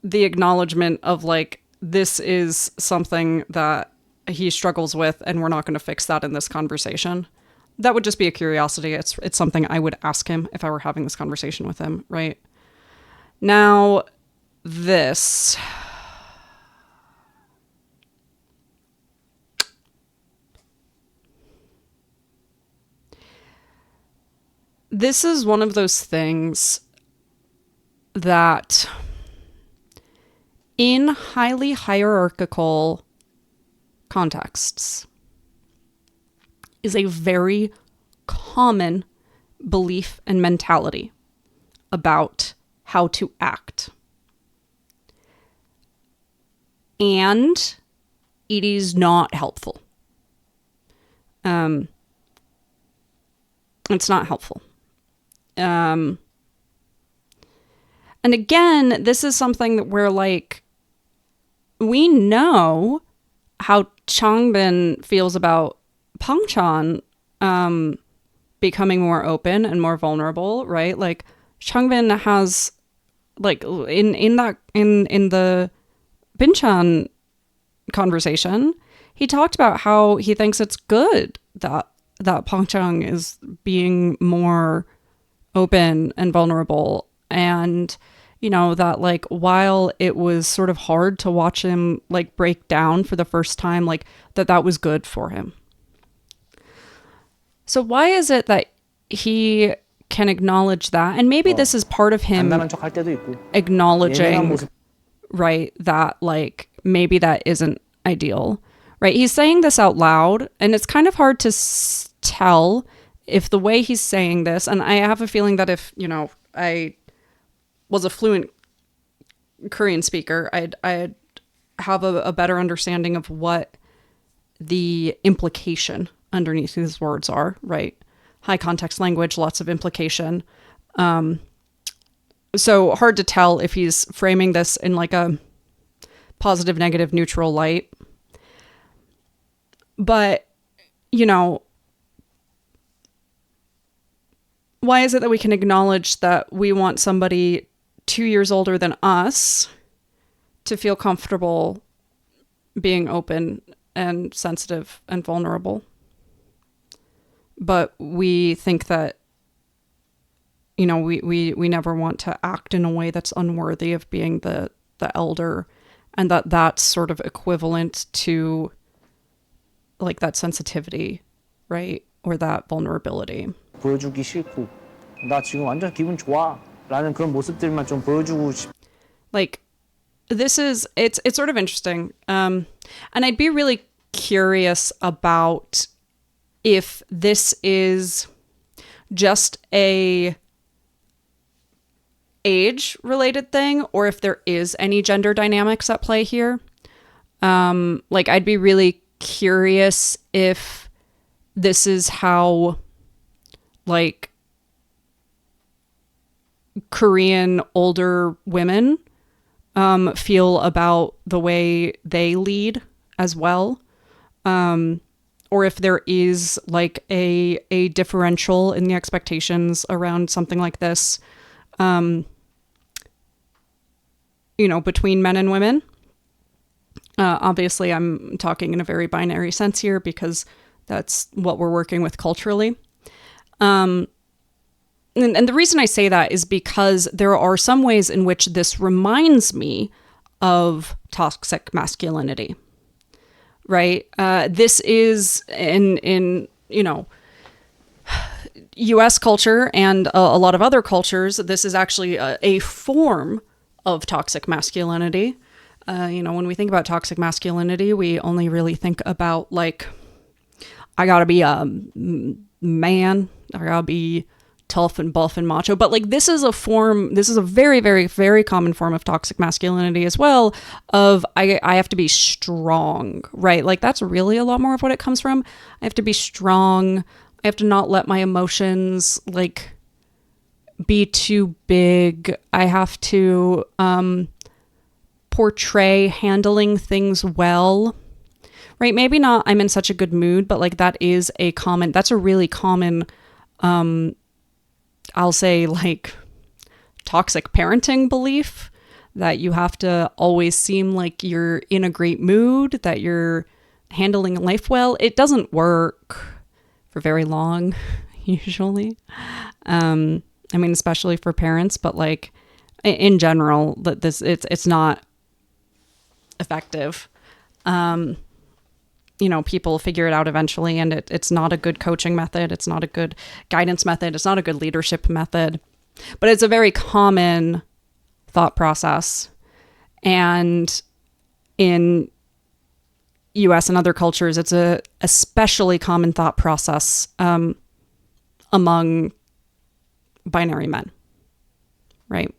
the acknowledgement of like, this is something that he struggles with and we're not going to fix that in this conversation. That would just be a curiosity. It's something I would ask him if I were having this conversation with him, right? Now, this. This is one of those things that in highly hierarchical contexts is a very common belief and mentality about how to act. And it is not helpful. It's not helpful. And again, this is something that we're like, we know how Changbin feels about Pangchan becoming more open and more vulnerable, right? Like Changbin has like in the Binchan conversation, he talked about how he thinks it's good that Pangchan is being more open and vulnerable, and you know that like while it was sort of hard to watch him like break down for the first time, like that was good for him. So why is it that he can acknowledge that? And maybe this is part of him acknowledging, right, that like maybe that isn't ideal, right? He's saying this out loud, and it's kind of hard to tell if the way he's saying this, and I have a feeling that if, you know, I was a fluent Korean speaker, I'd have a better understanding of what the implication underneath these words are, right? High context language, lots of implication. So hard to tell if he's framing this in like a positive, negative, neutral light. But, you know, why is it that we can acknowledge that we want somebody 2 years older than us to feel comfortable being open and sensitive and vulnerable? But we think that, you know, we never want to act in a way that's unworthy of being the elder, and that's sort of equivalent to like that sensitivity, right? Or that vulnerability. 보여주기 싫고 나 지금 완전 기분 좋아 라는 그런 모습들만 좀 보여주고 싶. Like this is it's sort of interesting. And I'd be really curious about if this is just a age related thing or if there is any gender dynamics at play here. Like I'd be really curious if this is how like Korean older women feel about the way they lead as well. Or if there is like a differential in the expectations around something like this, you know, between men and women. Obviously, I'm talking in a very binary sense here because that's what we're working with culturally. And the reason I say that is because there are some ways in which this reminds me of toxic masculinity, right? This is in U.S. culture and a lot of other cultures, this is actually a form of toxic masculinity. When we think about toxic masculinity, we only really think about like, I gotta be a man, I gotta be tough and buff and macho. But like, this is a very, very, very common form of toxic masculinity as well, of I have to be strong, right? Like, that's really a lot more of what it comes from. I have to be strong. I have to not let my emotions like be too big. I have to portray handling things well, right? Maybe not I'm in such a good mood, but like that's a really common, I'll say like toxic parenting belief, that you have to always seem like you're in a great mood, that you're handling life well. It doesn't work for very long, usually. Especially for parents, but like in general, that it's not effective. People figure it out eventually, and it's not a good coaching method. It's not a good guidance method. It's not a good leadership method, but it's a very common thought process. And in US and other cultures, it's a especially common thought process among binary men, right?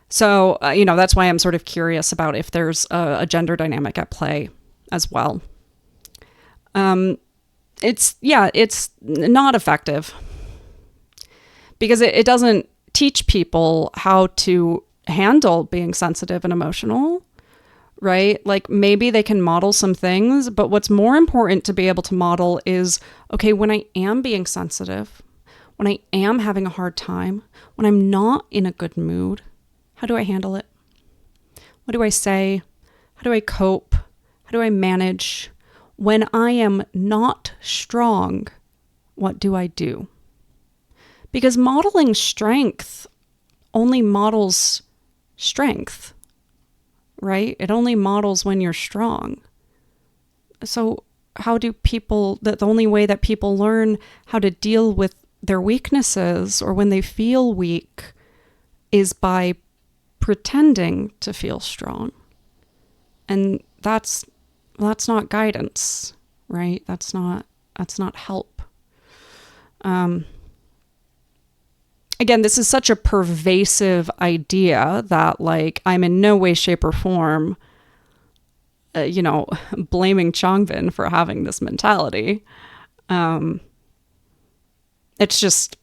So, that's why I'm sort of curious about if there's a gender dynamic at play as well. It's not effective because it doesn't teach people how to handle being sensitive and emotional, right? Like, maybe they can model some things, but what's more important to be able to model is, okay, when I am being sensitive, when I am having a hard time, when I'm not in a good mood, how do I handle it? What do I say? How do I cope? How do I manage? When I am not strong, what do I do? Because modeling strength only models strength, right? It only models when you're strong. So how do people, the only way that people learn how to deal with their weaknesses or when they feel weak is by pretending to feel strong. And that's not guidance, right? That's not help. Again, this is such a pervasive idea that like I'm in no way, shape, or form, blaming Changbin for having this mentality. It's just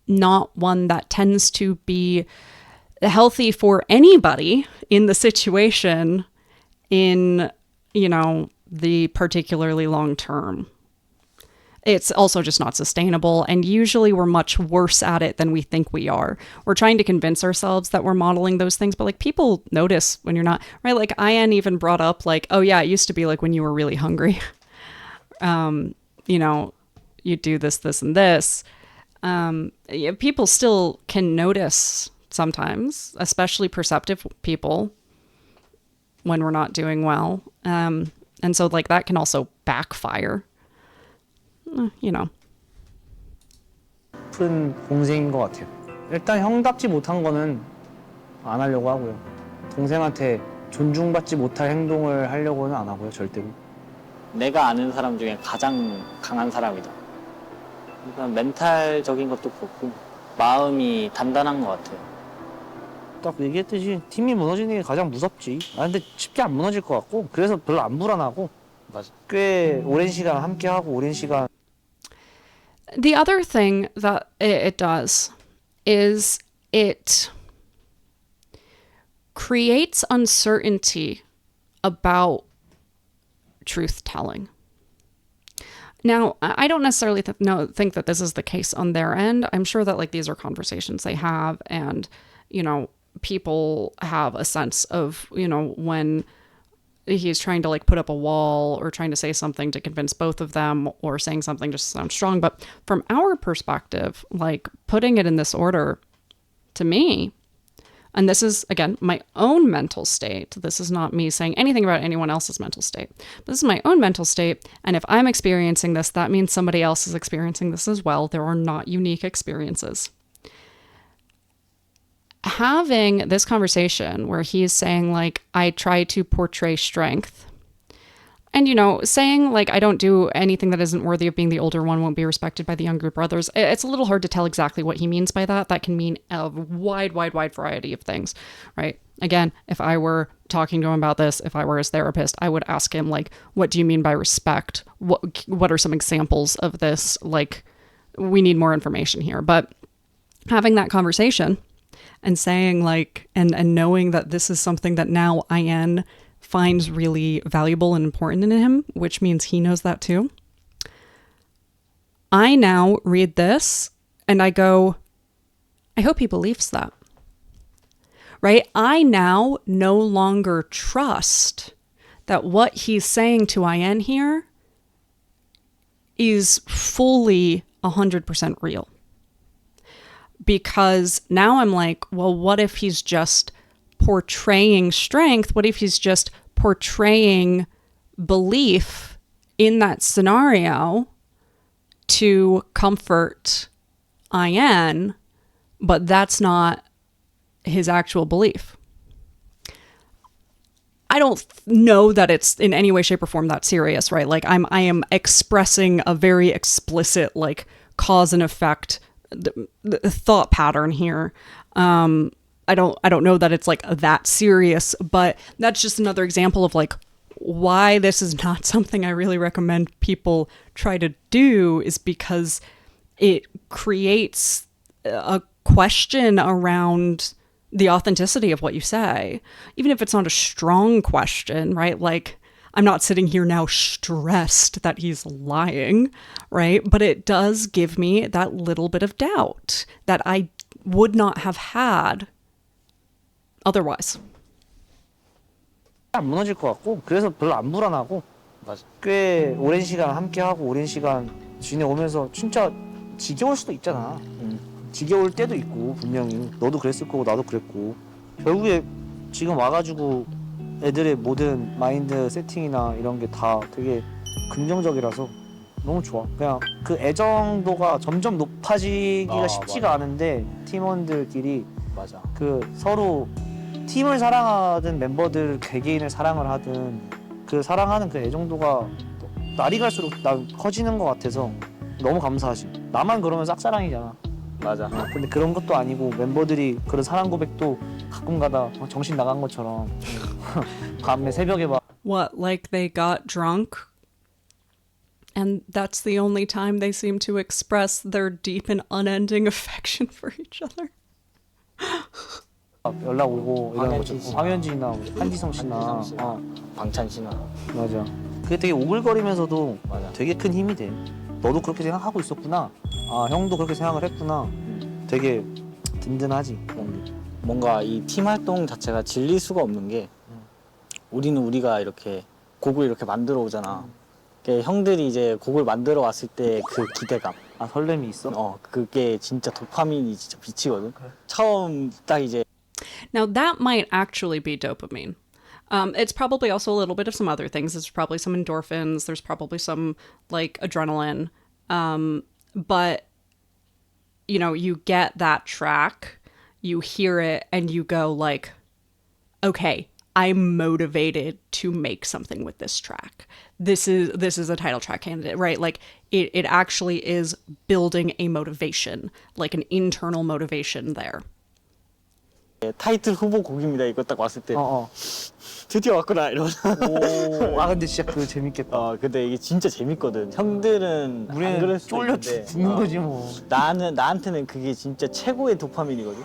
not one that tends to be healthy for anybody in the situation in, the particularly long term. It's also just not sustainable. And usually we're much worse at it than we think we are. We're trying to convince ourselves that we're modeling those things, but like people notice when you're not, right? Like Ian even brought up like, oh yeah, it used to be like when you were really hungry, you do this, and this. People still can notice sometimes, especially perceptive people, when we're not doing well. And so like that can also backfire. 큰 공생인 것 같아요. 일단 형답지 못한 거는 안 하려고 하고요. 동생한테 존중받지 못할 행동을 하려고는 안 하고요, 절대로. 내가 아는 사람 중에 가장 강한 사람이다. 그러니까 멘탈적인 것도 그렇고 마음이 단단한 것 같아요. 딱 얘기했듯이 팀이 무너지는 게 가장 무섭지. 근데 쉽게 안 무너질 것 같고 그래서 별로 안 불안하고 맞아. 꽤 오랜 시간 함께하고 오랜 시간. The other thing that it does is it creates uncertainty about truth telling. Now, I don't necessarily think that this is the case on their end. I'm sure that like these are conversations they have, and people have a sense of when he's trying to like put up a wall or trying to say something to convince both of them or saying something just to sound strong. But from our perspective, like putting it in this order, to me, And this is, again, my own mental state. This is not me saying anything about anyone else's mental state. But this is my own mental state. And if I'm experiencing this, that means somebody else is experiencing this as well. There are not unique experiences. Having this conversation where he's saying, like, I try to portray strength. And, you know, saying, like, I don't do anything that isn't worthy of being the older one, won't be respected by the younger brothers. It's a little hard to tell exactly what he means by that. That can mean a wide variety of things, right? Again, if I were talking to him about this, if I were his therapist, I would ask him, like, what do you mean by respect? What are some examples of this? Like, we need more information here. But having that conversation and saying, like, and knowing that this is something that now IN finds really valuable and important in him, which means he knows that too. I now read this and I go, I hope he believes that. Right? I now no longer trust that what he's saying to IN here is fully 100% real. Because now I'm like, well, what if he's just portraying strength? What if he's just portraying belief in that scenario to comfort IN, but that's not his actual belief? I don't know that it's in any way, shape, or form that serious, right? Like I am expressing a very explicit, like, cause and effect thought pattern here. I don't know that it's like that serious, but that's just another example of like why this is not something I really recommend people try to do, is because it creates a question around the authenticity of what you say, even if it's not a strong question, right? Like, I'm not sitting here now stressed that he's lying, right? But it does give me that little bit of doubt that I would not have had otherwise. 안 무너질 것 같고, 그래서 별로 안 불안하고, 맞아. 꽤 오랜 시간 함께하고 오랜 시간 지내오면서 진짜 지겨울 수도 있잖아. 지겨울 때도 있고 분명히 너도 그랬을 거고 나도 그랬고, 결국에 지금 와가지고 애들의 모든 마인드 세팅이나 이런 게 다 되게 긍정적이라서 너무 좋아. 그냥 그 애정도가 점점 높아지기가 쉽지가 맞아. 않은데, 팀원들끼리 맞아. 그 서로 팀을 사랑하든 멤버들 개개인을 사랑을 하든 그 사랑하는 그 애정도가 날이 갈수록 커지는 것 같아서 너무 감사하지. 나만 그러면 싹사랑이잖아. 맞아. 근데 그런 것도 아니고 멤버들이 그런 사랑 고백도 가끔 가다 정신 나간 것처럼 밤에 새벽에 막 What, like they got drunk and that's the only time they seem to express their deep and unending affection for each other? 연락 오고 이런 거죠. 황현진 씨. 황현진이나 한지성 씨나 방찬 씨나. 맞아. 그게 되게 오글거리면서도 맞아. 되게 큰 힘이 돼. 너도 그렇게 생각하고 있었구나. 아, 형도 그렇게 생각을 했구나. 되게 든든하지. 그런 게. 뭔가 이 팀 활동 자체가 질릴 수가 없는 게, 우리는 우리가 이렇게 곡을 이렇게 만들어 오잖아. 형들이 이제 곡을 만들어 왔을 때 그 기대감, 아, 설렘이 있어? 그게 진짜 도파민이 진짜 비치거든. 처음 딱 이제 Now that might actually be dopamine. It's probably also a little bit of some other things. There's probably some endorphins. There's probably some like adrenaline. But you know, you get that track, you hear it, and you go like, okay, I'm motivated to make something with this track. This is a title track candidate, right? Like it actually is building a motivation, like an internal motivation there. 타이틀 후보 곡입니다. 이거 딱 왔을 때 드디어 왔구나 이러면서. 오, 아 근데 진짜 그거 재밌겠다. 근데 이게 진짜 재밌거든. 형들은 안 그럴 우리는 수도 쫄려 있는데, 죽는 거지 뭐. 나한테는 그게 진짜 최고의 도파민이거든.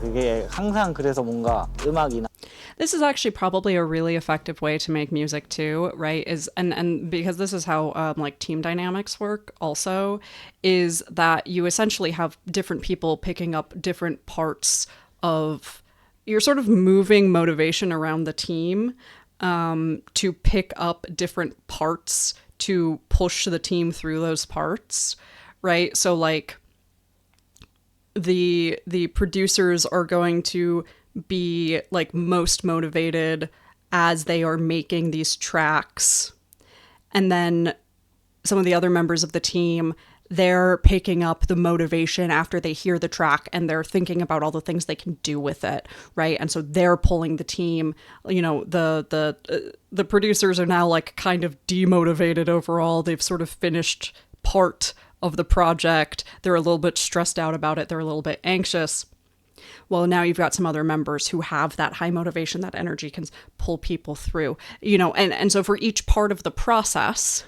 그게 항상 그래서 뭔가 음악이나 This is actually probably a really effective way to make music too, right? And because this is how like team dynamics work also, is that you essentially have different people picking up different parts of, you're sort of moving motivation around the team to pick up different parts to push the team through those parts, right? So like the producers are going to be like most motivated as they are making these tracks. And then some of the other members of the team, they're picking up the motivation after they hear the track and they're thinking about all the things they can do with it, right? And so they're pulling the team. You know, the producers are now like kind of demotivated overall. They've sort of finished part of the project. They're a little bit stressed out about it. They're a little bit anxious. Well, now you've got some other members who have that high motivation, that energy can pull people through, you know, and so for each part of the process,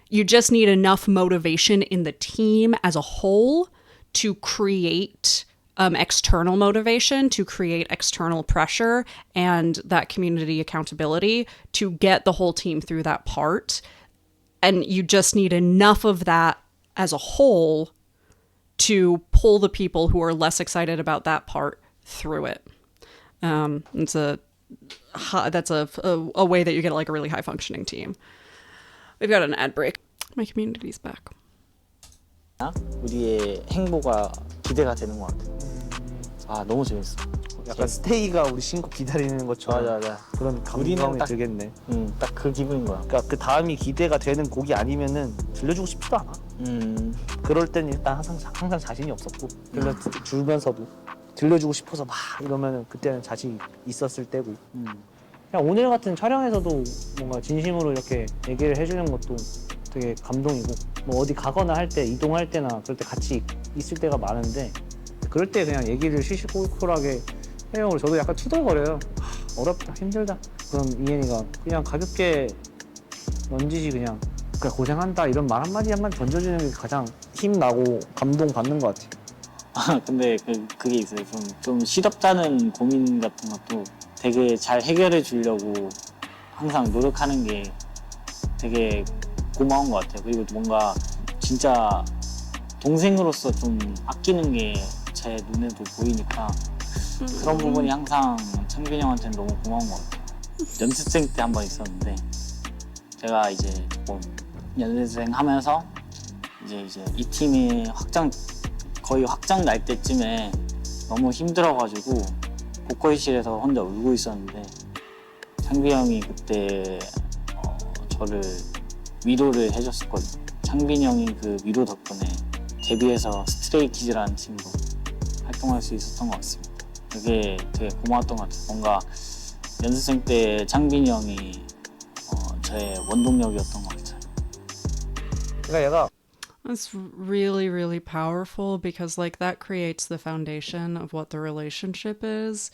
you just need enough motivation in the team as a whole to create external motivation, to create external pressure and that community accountability to get the whole team through that part. And you just need enough of that as a whole to pull the people who are less excited about that part through it. That's a way that you get like a really high functioning team. We've got an ad break. My community's back. 우리의 행보가 기대가 되는 것 같아. 아 너무 재밌어. 약간 스테이가 우리 신곡 기다리는 것처럼 맞아. 그런 감동이 들겠네. 딱 그 기분인 거야. 그러니까 그 다음이 기대가 되는 곡이 아니면은 들려주고 싶지도 않아. 그럴 땐 일단 항상 자신이 없었고 들려주면서도 들려주고 싶어서 막 이러면은 그때는 자신이 있었을 때고. 그냥 오늘 같은 촬영에서도 뭔가 진심으로 이렇게 얘기를 해주는 것도 되게 감동이고, 뭐 어디 가거나 할 때, 이동할 때나 그럴 때 같이 있을 때가 많은데 그럴 때 그냥 얘기를 시시콜콜하게 해요. 저도 약간 투덜거려요. 어렵다, 힘들다. 그럼 이엔이가 그냥 가볍게 넌지시 그냥 고생한다 이런 말 한마디 던져주는 게 가장 힘나고 감동받는 것 같아요. 아 근데 그게 있어요. 좀 시덥잖은 고민 같은 것도 되게 잘 해결해 주려고 항상 노력하는 게 되게 고마운 것 같아요. 그리고 뭔가 진짜 동생으로서 좀 아끼는 게 제 눈에도 보이니까 그런 부분이 항상 창빈이 형한테는 너무 고마운 것 같아요. 연습생 때 한 번 있었는데 제가 이제 뭐 연습생 하면서 이제 이 팀이 거의 확장 날 때쯤에 너무 힘들어가지고 보컬실에서 혼자 울고 있었는데 창빈 형이 그때 저를 위로를 해줬었거든요. 창빈 형이 그 위로 덕분에 데뷔해서 스트레이키즈라는 팀으로 활동할 수 있었던 것 같습니다. 그게 되게 고마웠던 것 같아요. 뭔가 연습생 때 창빈 형이 저의 원동력이었던 것 같아요. 그러니까 얘가 That's really, really powerful because like that creates the foundation of what the relationship is.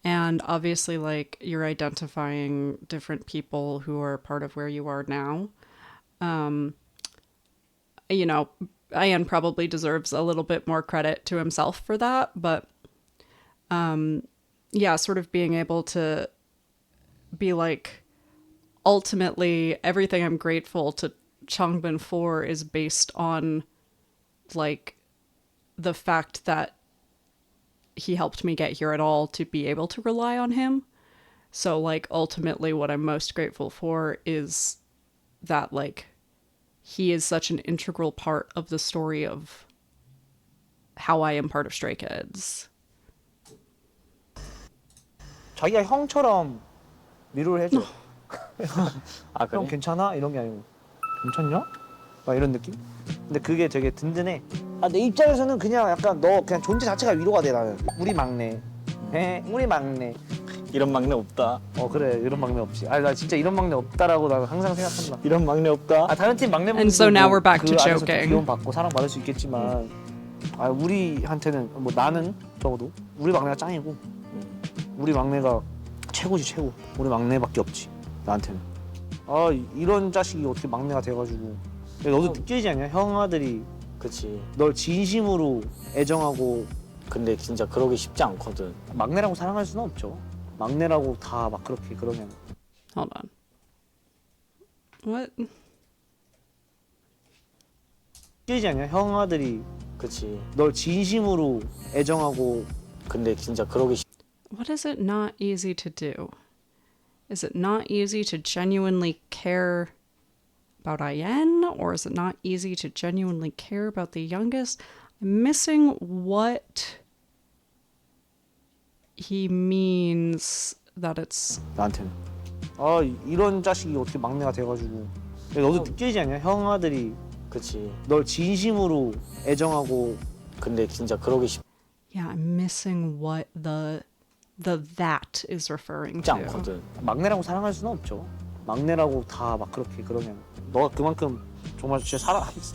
And obviously like you're identifying different people who are part of where you are now. You know, Ian probably deserves a little bit more credit to himself for that, but yeah, sort of being able to be like, ultimately everything I'm grateful to Changbin for is based on like the fact that he helped me get here at all to be able to rely on him. So like ultimately what I'm most grateful for is that like he is such an integral part of the story of how I am part of Stray Kids. 자기가 형처럼 위로를 해줘. 아 그래? 형 괜찮아? 이런 게 아니고 괜찮냐? 막 이런 느낌? 근데 그게 되게 든든해. 내 입장에서는 그냥 약간 너 그냥 존재 자체가 위로가 돼. 나는 우리 막내. 우리 막내. 이런 막내 없다. 그래, 이런 막내 없지. 나 진짜 이런 막내 없다라고 나는 항상 생각한다. 이런 막내 없다. 다른 팀 막내분들도 And so now we're back to 그 안에서 joking. 귀여움 받고 사랑 받을 수 있겠지만 우리한테는 뭐 나는 적어도 우리 막내가 짱이고 우리 막내가 최고지 최고. 우리 막내밖에 없지 나한테는. 이런 자식이 어떻게 막내가 돼가지고. 너도 느끼지 않냐? 형아들이 그치. 널 진심으로 애정하고. 근데 진짜 그러기 쉽지 않거든. 막내라고 사랑할 수는 없죠. 막내라고 다 막 그렇게 그러면. Hold on. What? 느끼지 않냐? 형아들이 그치. 널 진심으로 애정하고. 근데 진짜 그러기 What is it not easy to do? Is it not easy to genuinely care about Ian? Or is it not easy to genuinely care about the youngest? I'm missing what he means that it's. 나한테는. 아 이런 자식이 어떻게 막내가 돼가지고. 너도 느끼지 않냐? 형 아들이 그치. 널 진심으로 애정하고. 근데 진짜 그러기 쉽지 Yeah, I'm missing what the that is referring to. 않거든. 막내라고 사랑할 수는 없죠. 막내라고 다 막 그렇게 그러면 너가 그만큼 정말 진짜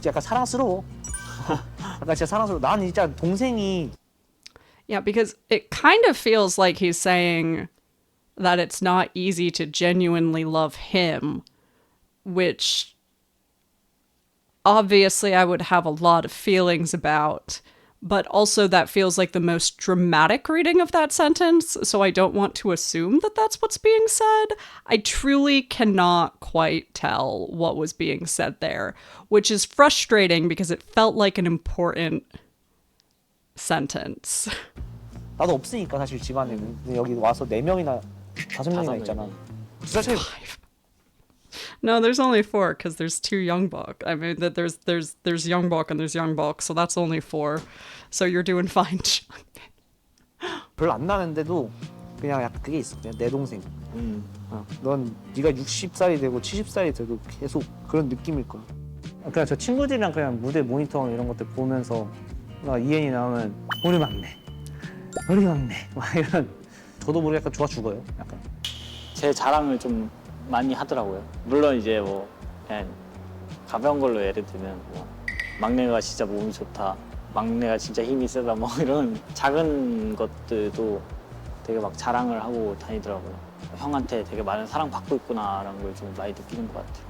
약간 사랑스러워. 약간 진짜 사랑스러워. 난 진짜 동생이. Yeah, because it kind of feels like he's saying that it's not easy to genuinely love him, which obviously I would have a lot of feelings about. But also that feels like the most dramatic reading of that sentence, so I don't want to assume that that's what's being said. I truly cannot quite tell what was being said there, which is frustrating because it felt like an important sentence. 나도 없으니까 사실 집안에는. 근데 여기 와서 4명이나 5명이나 있잖아. 진짜 차이. No, there's only 4 because there's 2 Youngbok. I mean, that there's Youngbok and there's Youngbok, so that's only 4. So you're doing fine. 별로 안 나는데도 그냥 약간 그게 있어. 그냥 내 동생. 넌 네가 60살이 되고 70살이 돼도 계속 그런 느낌일 거야. 그냥 저 친구들이랑 그냥 무대 모니터 이런 것들 보면서 이엔이 나오면 우리 막내 막 이런. 저도 모르게 약간 좋아 죽어요. 약간. 제 자랑을 좀 많이 하더라고요. 물론 이제 뭐 그냥 가벼운 걸로 예를 들면 뭐 막내가 진짜 몸이 좋다, 막내가 진짜 힘이 세다, 뭐 이런 작은 것들도 되게 막 자랑을 하고 다니더라고요. 형한테 되게 많은 사랑 받고 있구나라는 걸 좀 많이 느끼는 것 같아요.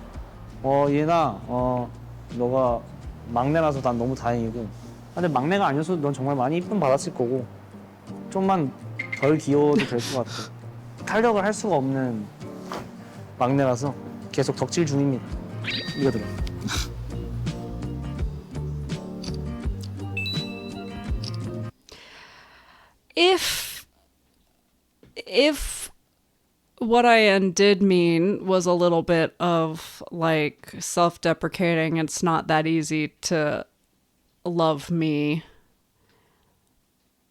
이엔아, 너가 막내라서 난 너무 다행이고. 근데 막내가 아니었어도 넌 정말 많이 이쁨 받았을 거고. 좀만 덜 귀여워도 될 것 같아. 탄력을 할 수가 없는 막내라서 계속 덕질 중입니다. 이거 들어. If what I did mean was a little bit of like self-deprecating, it's not that easy to love me,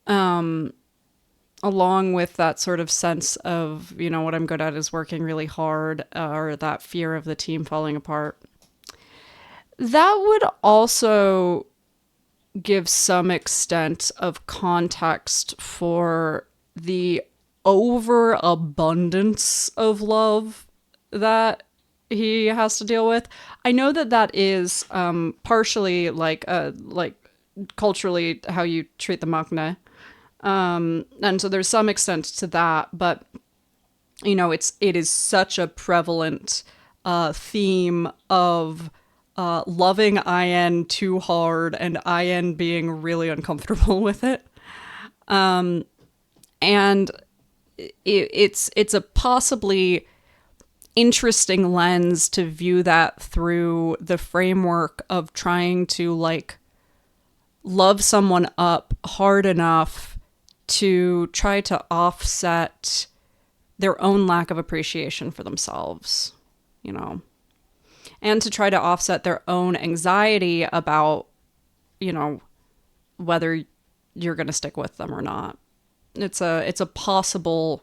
along with that sort of sense of, you know, what I'm good at is working really hard, or that fear of the team falling apart, that would also give some extent of context for the overabundance of love that he has to deal with. I know that that is partially like culturally how you treat the maknae. And so there's some extent to that, but you know, it is such a prevalent theme of loving IN too hard and IN being really uncomfortable with it. And it's a possibly interesting lens to view that through the framework of trying to like love someone up hard enough to try to offset their own lack of appreciation for themselves, you know, and to try to offset their own anxiety about, you know, whether you're going to stick with them or not. It's a possible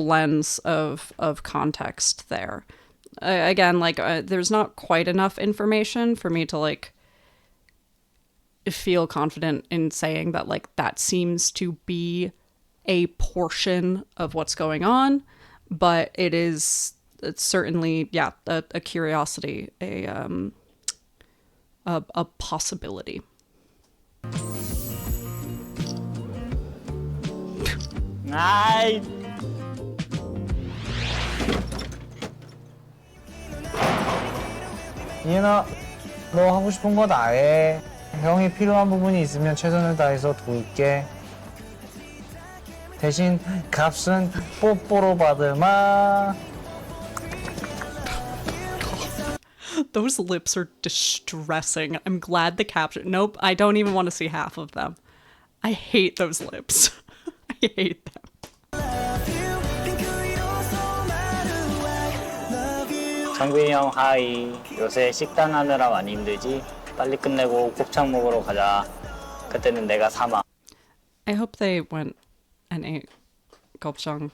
lens of context there. Again, like there's not quite enough information for me to like feel confident in saying that like that seems to be a portion of what's going on, but it's certainly a curiosity, a possibility. 아이. 이엔아, 너 하고 싶은 거 다 해. 형이 필요한 부분이 있으면 최선을 다해서 도울게. 대신 값은 뽀뽀로 받으마. Those lips are distressing. I'm glad the caption. Nope, I don't even want to see half of them. I hate those lips. I hate them. 정빈이 형 하이. 요새 식단 하느라 많이 힘들지? 빨리 끝내고 곱창 먹으러 가자. 그때는 내가 사마. I hope they went and ate gopchang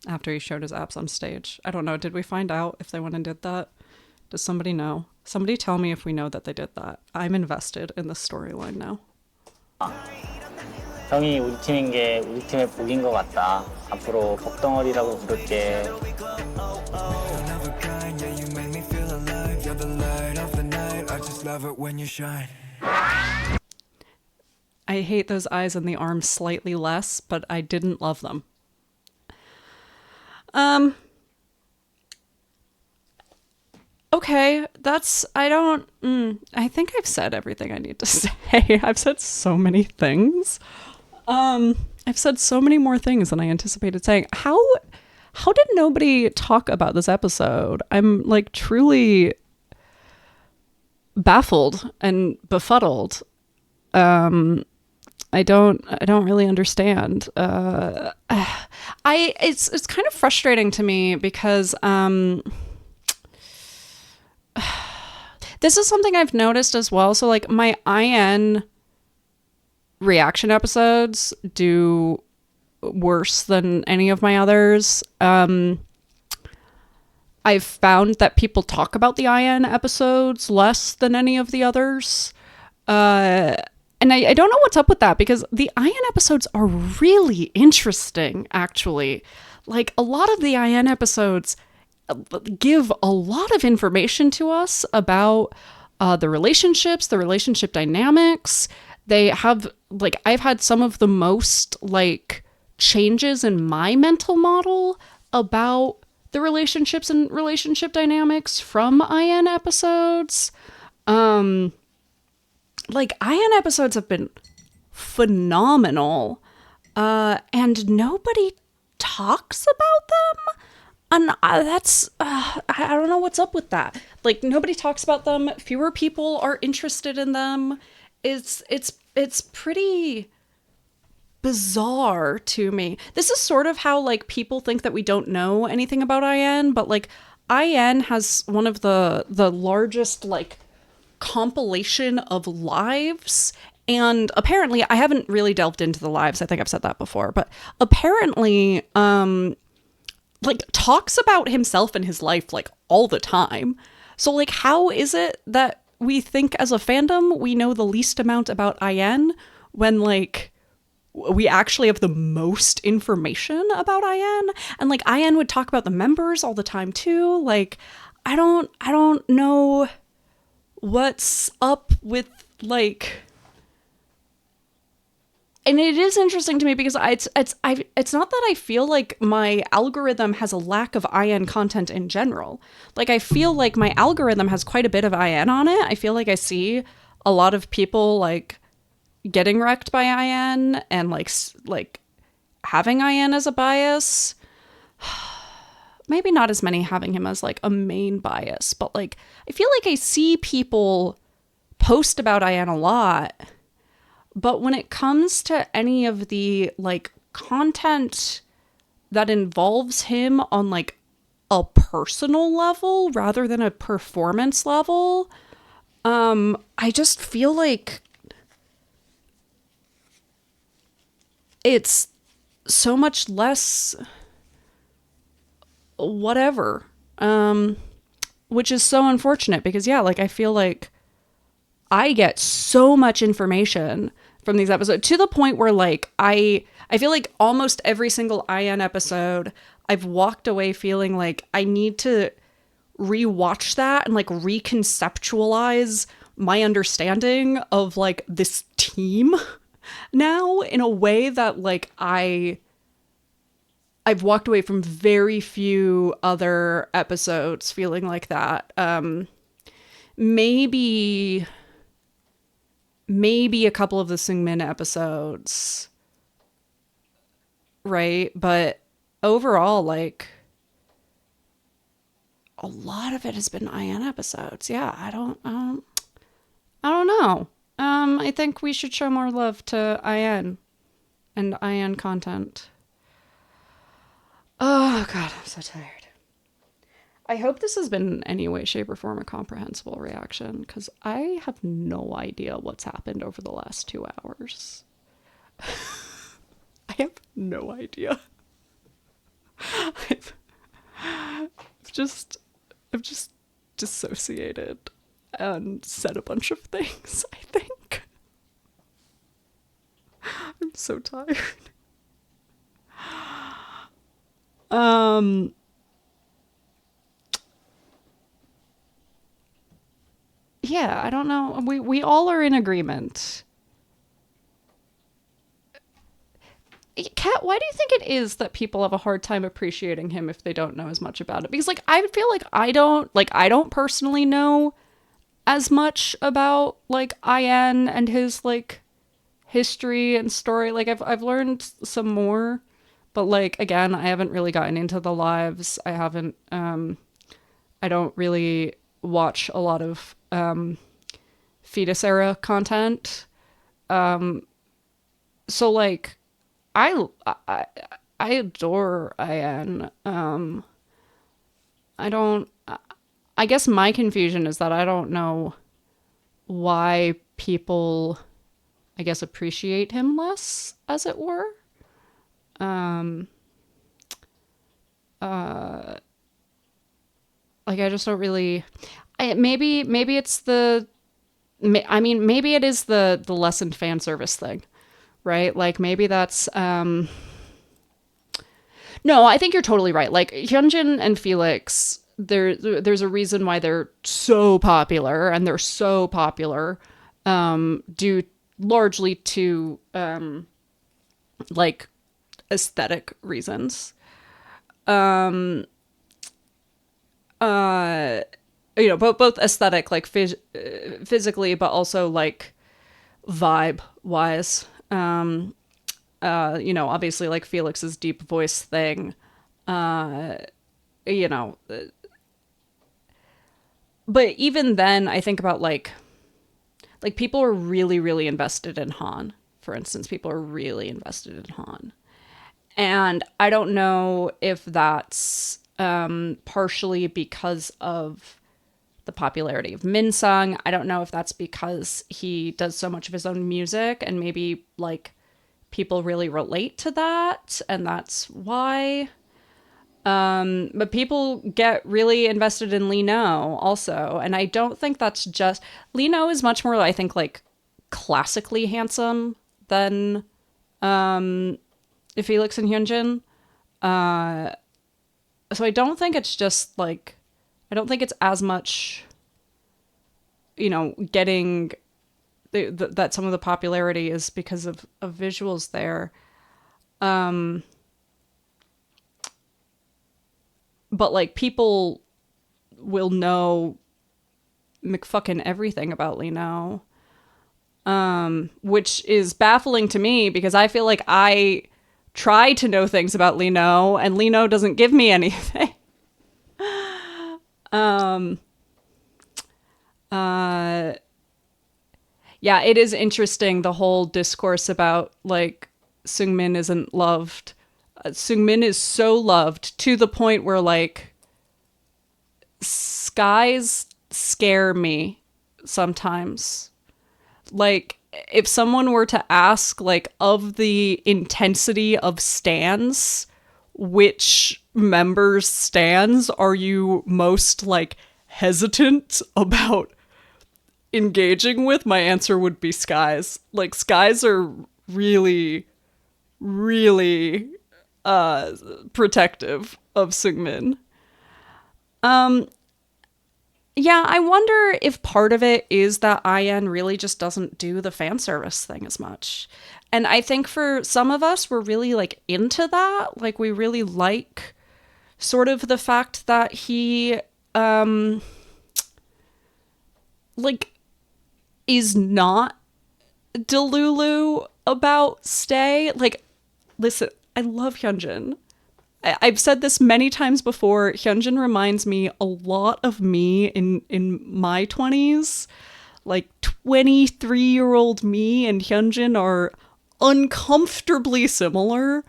after he showed his abs on stage. I don't know. Did we find out if they went and did that? Does somebody know? Somebody tell me if we know that they did that. I'm invested in this storyline now. 형이 우리 팀인 게 우리 팀의 복인 것 같다. 앞으로 복덩어리라고 부를게. I hate those eyes and the arms slightly less, but I didn't love them. Okay, I think I've said everything I need to say. I've said so many things. I've said so many more things than I anticipated saying. How did nobody talk about this episode? I'm like truly baffled and befuddled. I don't really understand. It's kind of frustrating to me because this is something I've noticed as well. So like my IN reaction episodes do worse than any of my others. I've found that people talk about the IN episodes less than any of the others. And I don't know what's up with that because the IN episodes are really interesting, actually. Like a lot of the IN episodes give a lot of information to us about the relationships, the relationship dynamics. They have, like, I've had some of the most, like, changes in my mental model about the relationships and relationship dynamics from IN episodes. Like, IN episodes have been phenomenal, and nobody talks about them. And that's, I don't know what's up with that. Like, nobody talks about them. Fewer people are interested in them. It's pretty bizarre to me. This is sort of how, like, people think that we don't know anything about IN, but, like, IN has one of the largest, like, compilation of lives. And apparently, I haven't really delved into the lives. I think I've said that before, but apparently, like, talks about himself and his life, like, all the time. So, like, how is it that we think as a fandom we know the least amount about IN when, like, we actually have the most information about IN? And, like, IN would talk about the members all the time, too. Like, I don't know what's up with, like... And it is interesting to me because it's not that I feel like my algorithm has a lack of IN content in general. Like, I feel like my algorithm has quite a bit of IN on it. I feel like I see a lot of people, like, getting wrecked by IN and, like having IN as a bias. Maybe not as many having him as, like, a main bias. But, like, I feel like I see people post about IN a lot. But when it comes to any of the, like, content that involves him on, like, a personal level rather than a performance level, I just feel like it's so much less whatever, which is so unfortunate because, yeah, like, I feel like I get so much information from these episodes to the point where, like, I feel like almost every single IN episode I've walked away feeling like I need to rewatch that and, like, reconceptualize my understanding of, like, this team now in a way that, like, I've walked away from very few other episodes feeling like that. Maybe a couple of the Seungmin episodes, right? But overall, like, a lot of it has been IN episodes. Yeah, I don't know. I think we should show more love to IN and IN content. Oh God, I'm so tired. I hope this has been in any way, shape, or form a comprehensible reaction, because I have no idea what's happened over the last 2 hours. I have no idea. I've just dissociated and said a bunch of things, I think. I'm so tired. Yeah, I don't know. We all are in agreement. Kat, why do you think it is that people have a hard time appreciating him if they don't know as much about it? Because like I feel like I don't personally know as much about like IN and his like history and story. Like I've learned some more, but like again, I haven't really gotten into the lives. I don't really watch a lot of fetus era content. So like I adore IN. I guess my confusion is that I don't know why people, I guess, appreciate him less, as it were. Like I just don't really. Maybe it's maybe it is the lessened fan service thing, right? Like maybe that's. No, I think you're totally right. Like Hyunjin and Felix, there's a reason why they're so popular, and they're so popular due largely to like aesthetic reasons. Both aesthetic, like physically, but also like vibe wise. Obviously like Felix's deep voice thing, but even then I think about like people are really, really invested in Han, for instance. People are really invested in Han. And I don't know if that's partially because of the popularity of Minsung. I don't know if that's because he does so much of his own music and maybe like people really relate to that and that's why. But people get really invested in Lee No also. And I don't think that's just... Lee No is much more, I think, like classically handsome than Felix and Hyunjin. So I don't think it's just like... I don't think it's as much, getting... that some of the popularity is because of visuals there. But like people will know McFucking everything about Lee No, which is baffling to me because I feel like I try to know things about Lee No and Lee No doesn't give me anything. Yeah, it is interesting, the whole discourse about like Seungmin isn't loved. Seungmin is so loved to the point where like skies scare me sometimes. Like if someone were to ask like of the intensity of stans, which members stans are you most like hesitant about engaging with, my answer would be skies. Like skies are really, really protective of Seungmin. Yeah, I wonder if part of it is that IN really just doesn't do the fan service thing as much. And I think for some of us, we're really like into that. Like we really like sort of the fact that he like is not delulu about stay. Like, listen, I love Hyunjin. I've said this many times before. Hyunjin reminds me a lot of me in my 20s. Like 23-year-old me and Hyunjin are uncomfortably similar.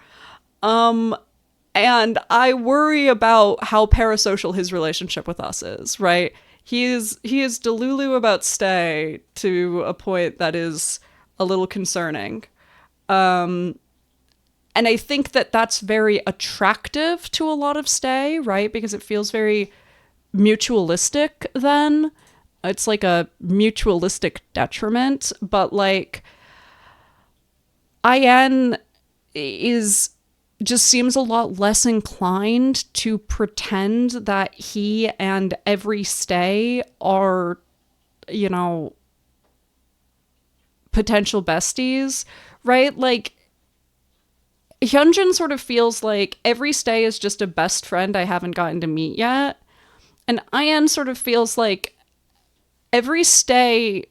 And I worry about how parasocial his relationship with us is, right? He is delulu about Stay to a point that is a little concerning. And I think that that's very attractive to a lot of Stay, right? Because it feels very mutualistic then. It's like a mutualistic detriment, but like IN is just seems a lot less inclined to pretend that he and every Stay are, you know, potential besties, right? Like, Hyunjin sort of feels like every Stay is just a best friend I haven't gotten to meet yet. And IN sort of feels like every Stay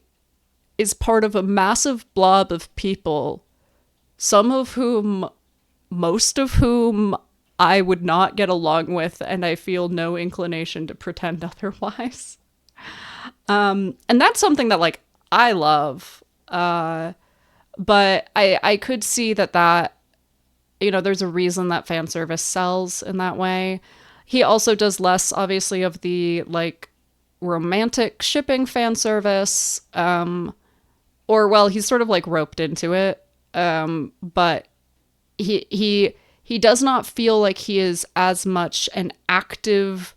is part of a massive blob of people, most of whom I would not get along with, and I feel no inclination to pretend otherwise. And that's something that, like, I love. But I could see that, you know, there's a reason that fan service sells in that way. He also does less, obviously, of the, like, romantic shipping fan service. Or, well, he's sort of, like, roped into it. But he does not feel like he is as much an active,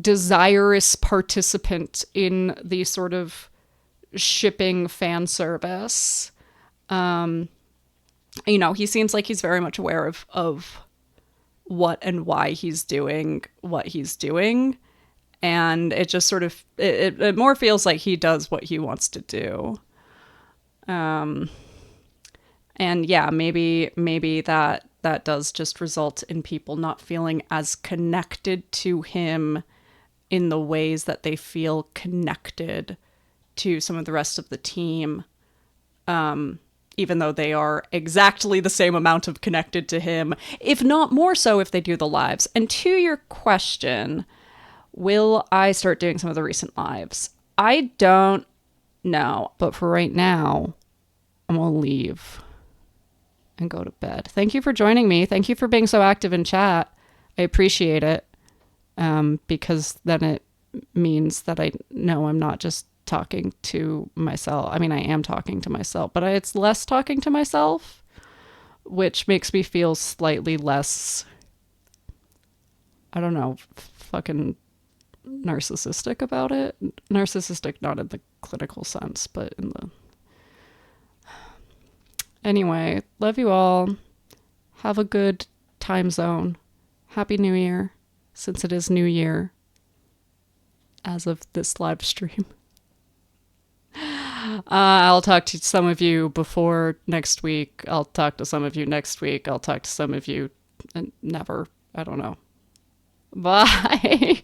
desirous participant in the sort of shipping fan service. You know, he seems like he's very much aware of what and why he's doing what he's doing. And it just sort of, it more feels like he does what he wants to do. And yeah, maybe that does just result in people not feeling as connected to him in the ways that they feel connected to some of the rest of the team. Even though they are exactly the same amount of connected to him, if not more so if they do the lives. And to your question, will I start doing some of the recent lives? I don't know. But for right now, I'm going to leave and go to bed. Thank you for joining me. Thank you for being so active in chat. I appreciate it. Because then it means that I know I'm not just talking to myself. I mean, I am talking to myself, but it's less talking to myself, which makes me feel slightly less, I don't know, fucking narcissistic about it. Narcissistic not in the clinical sense, but in the... Anyway, love you all. Have a good time zone. Happy New Year, since it is New Year as of this live stream. I'll talk to some of you before next week. I'll talk to some of you next week. I'll talk to some of you never. I don't know. Bye.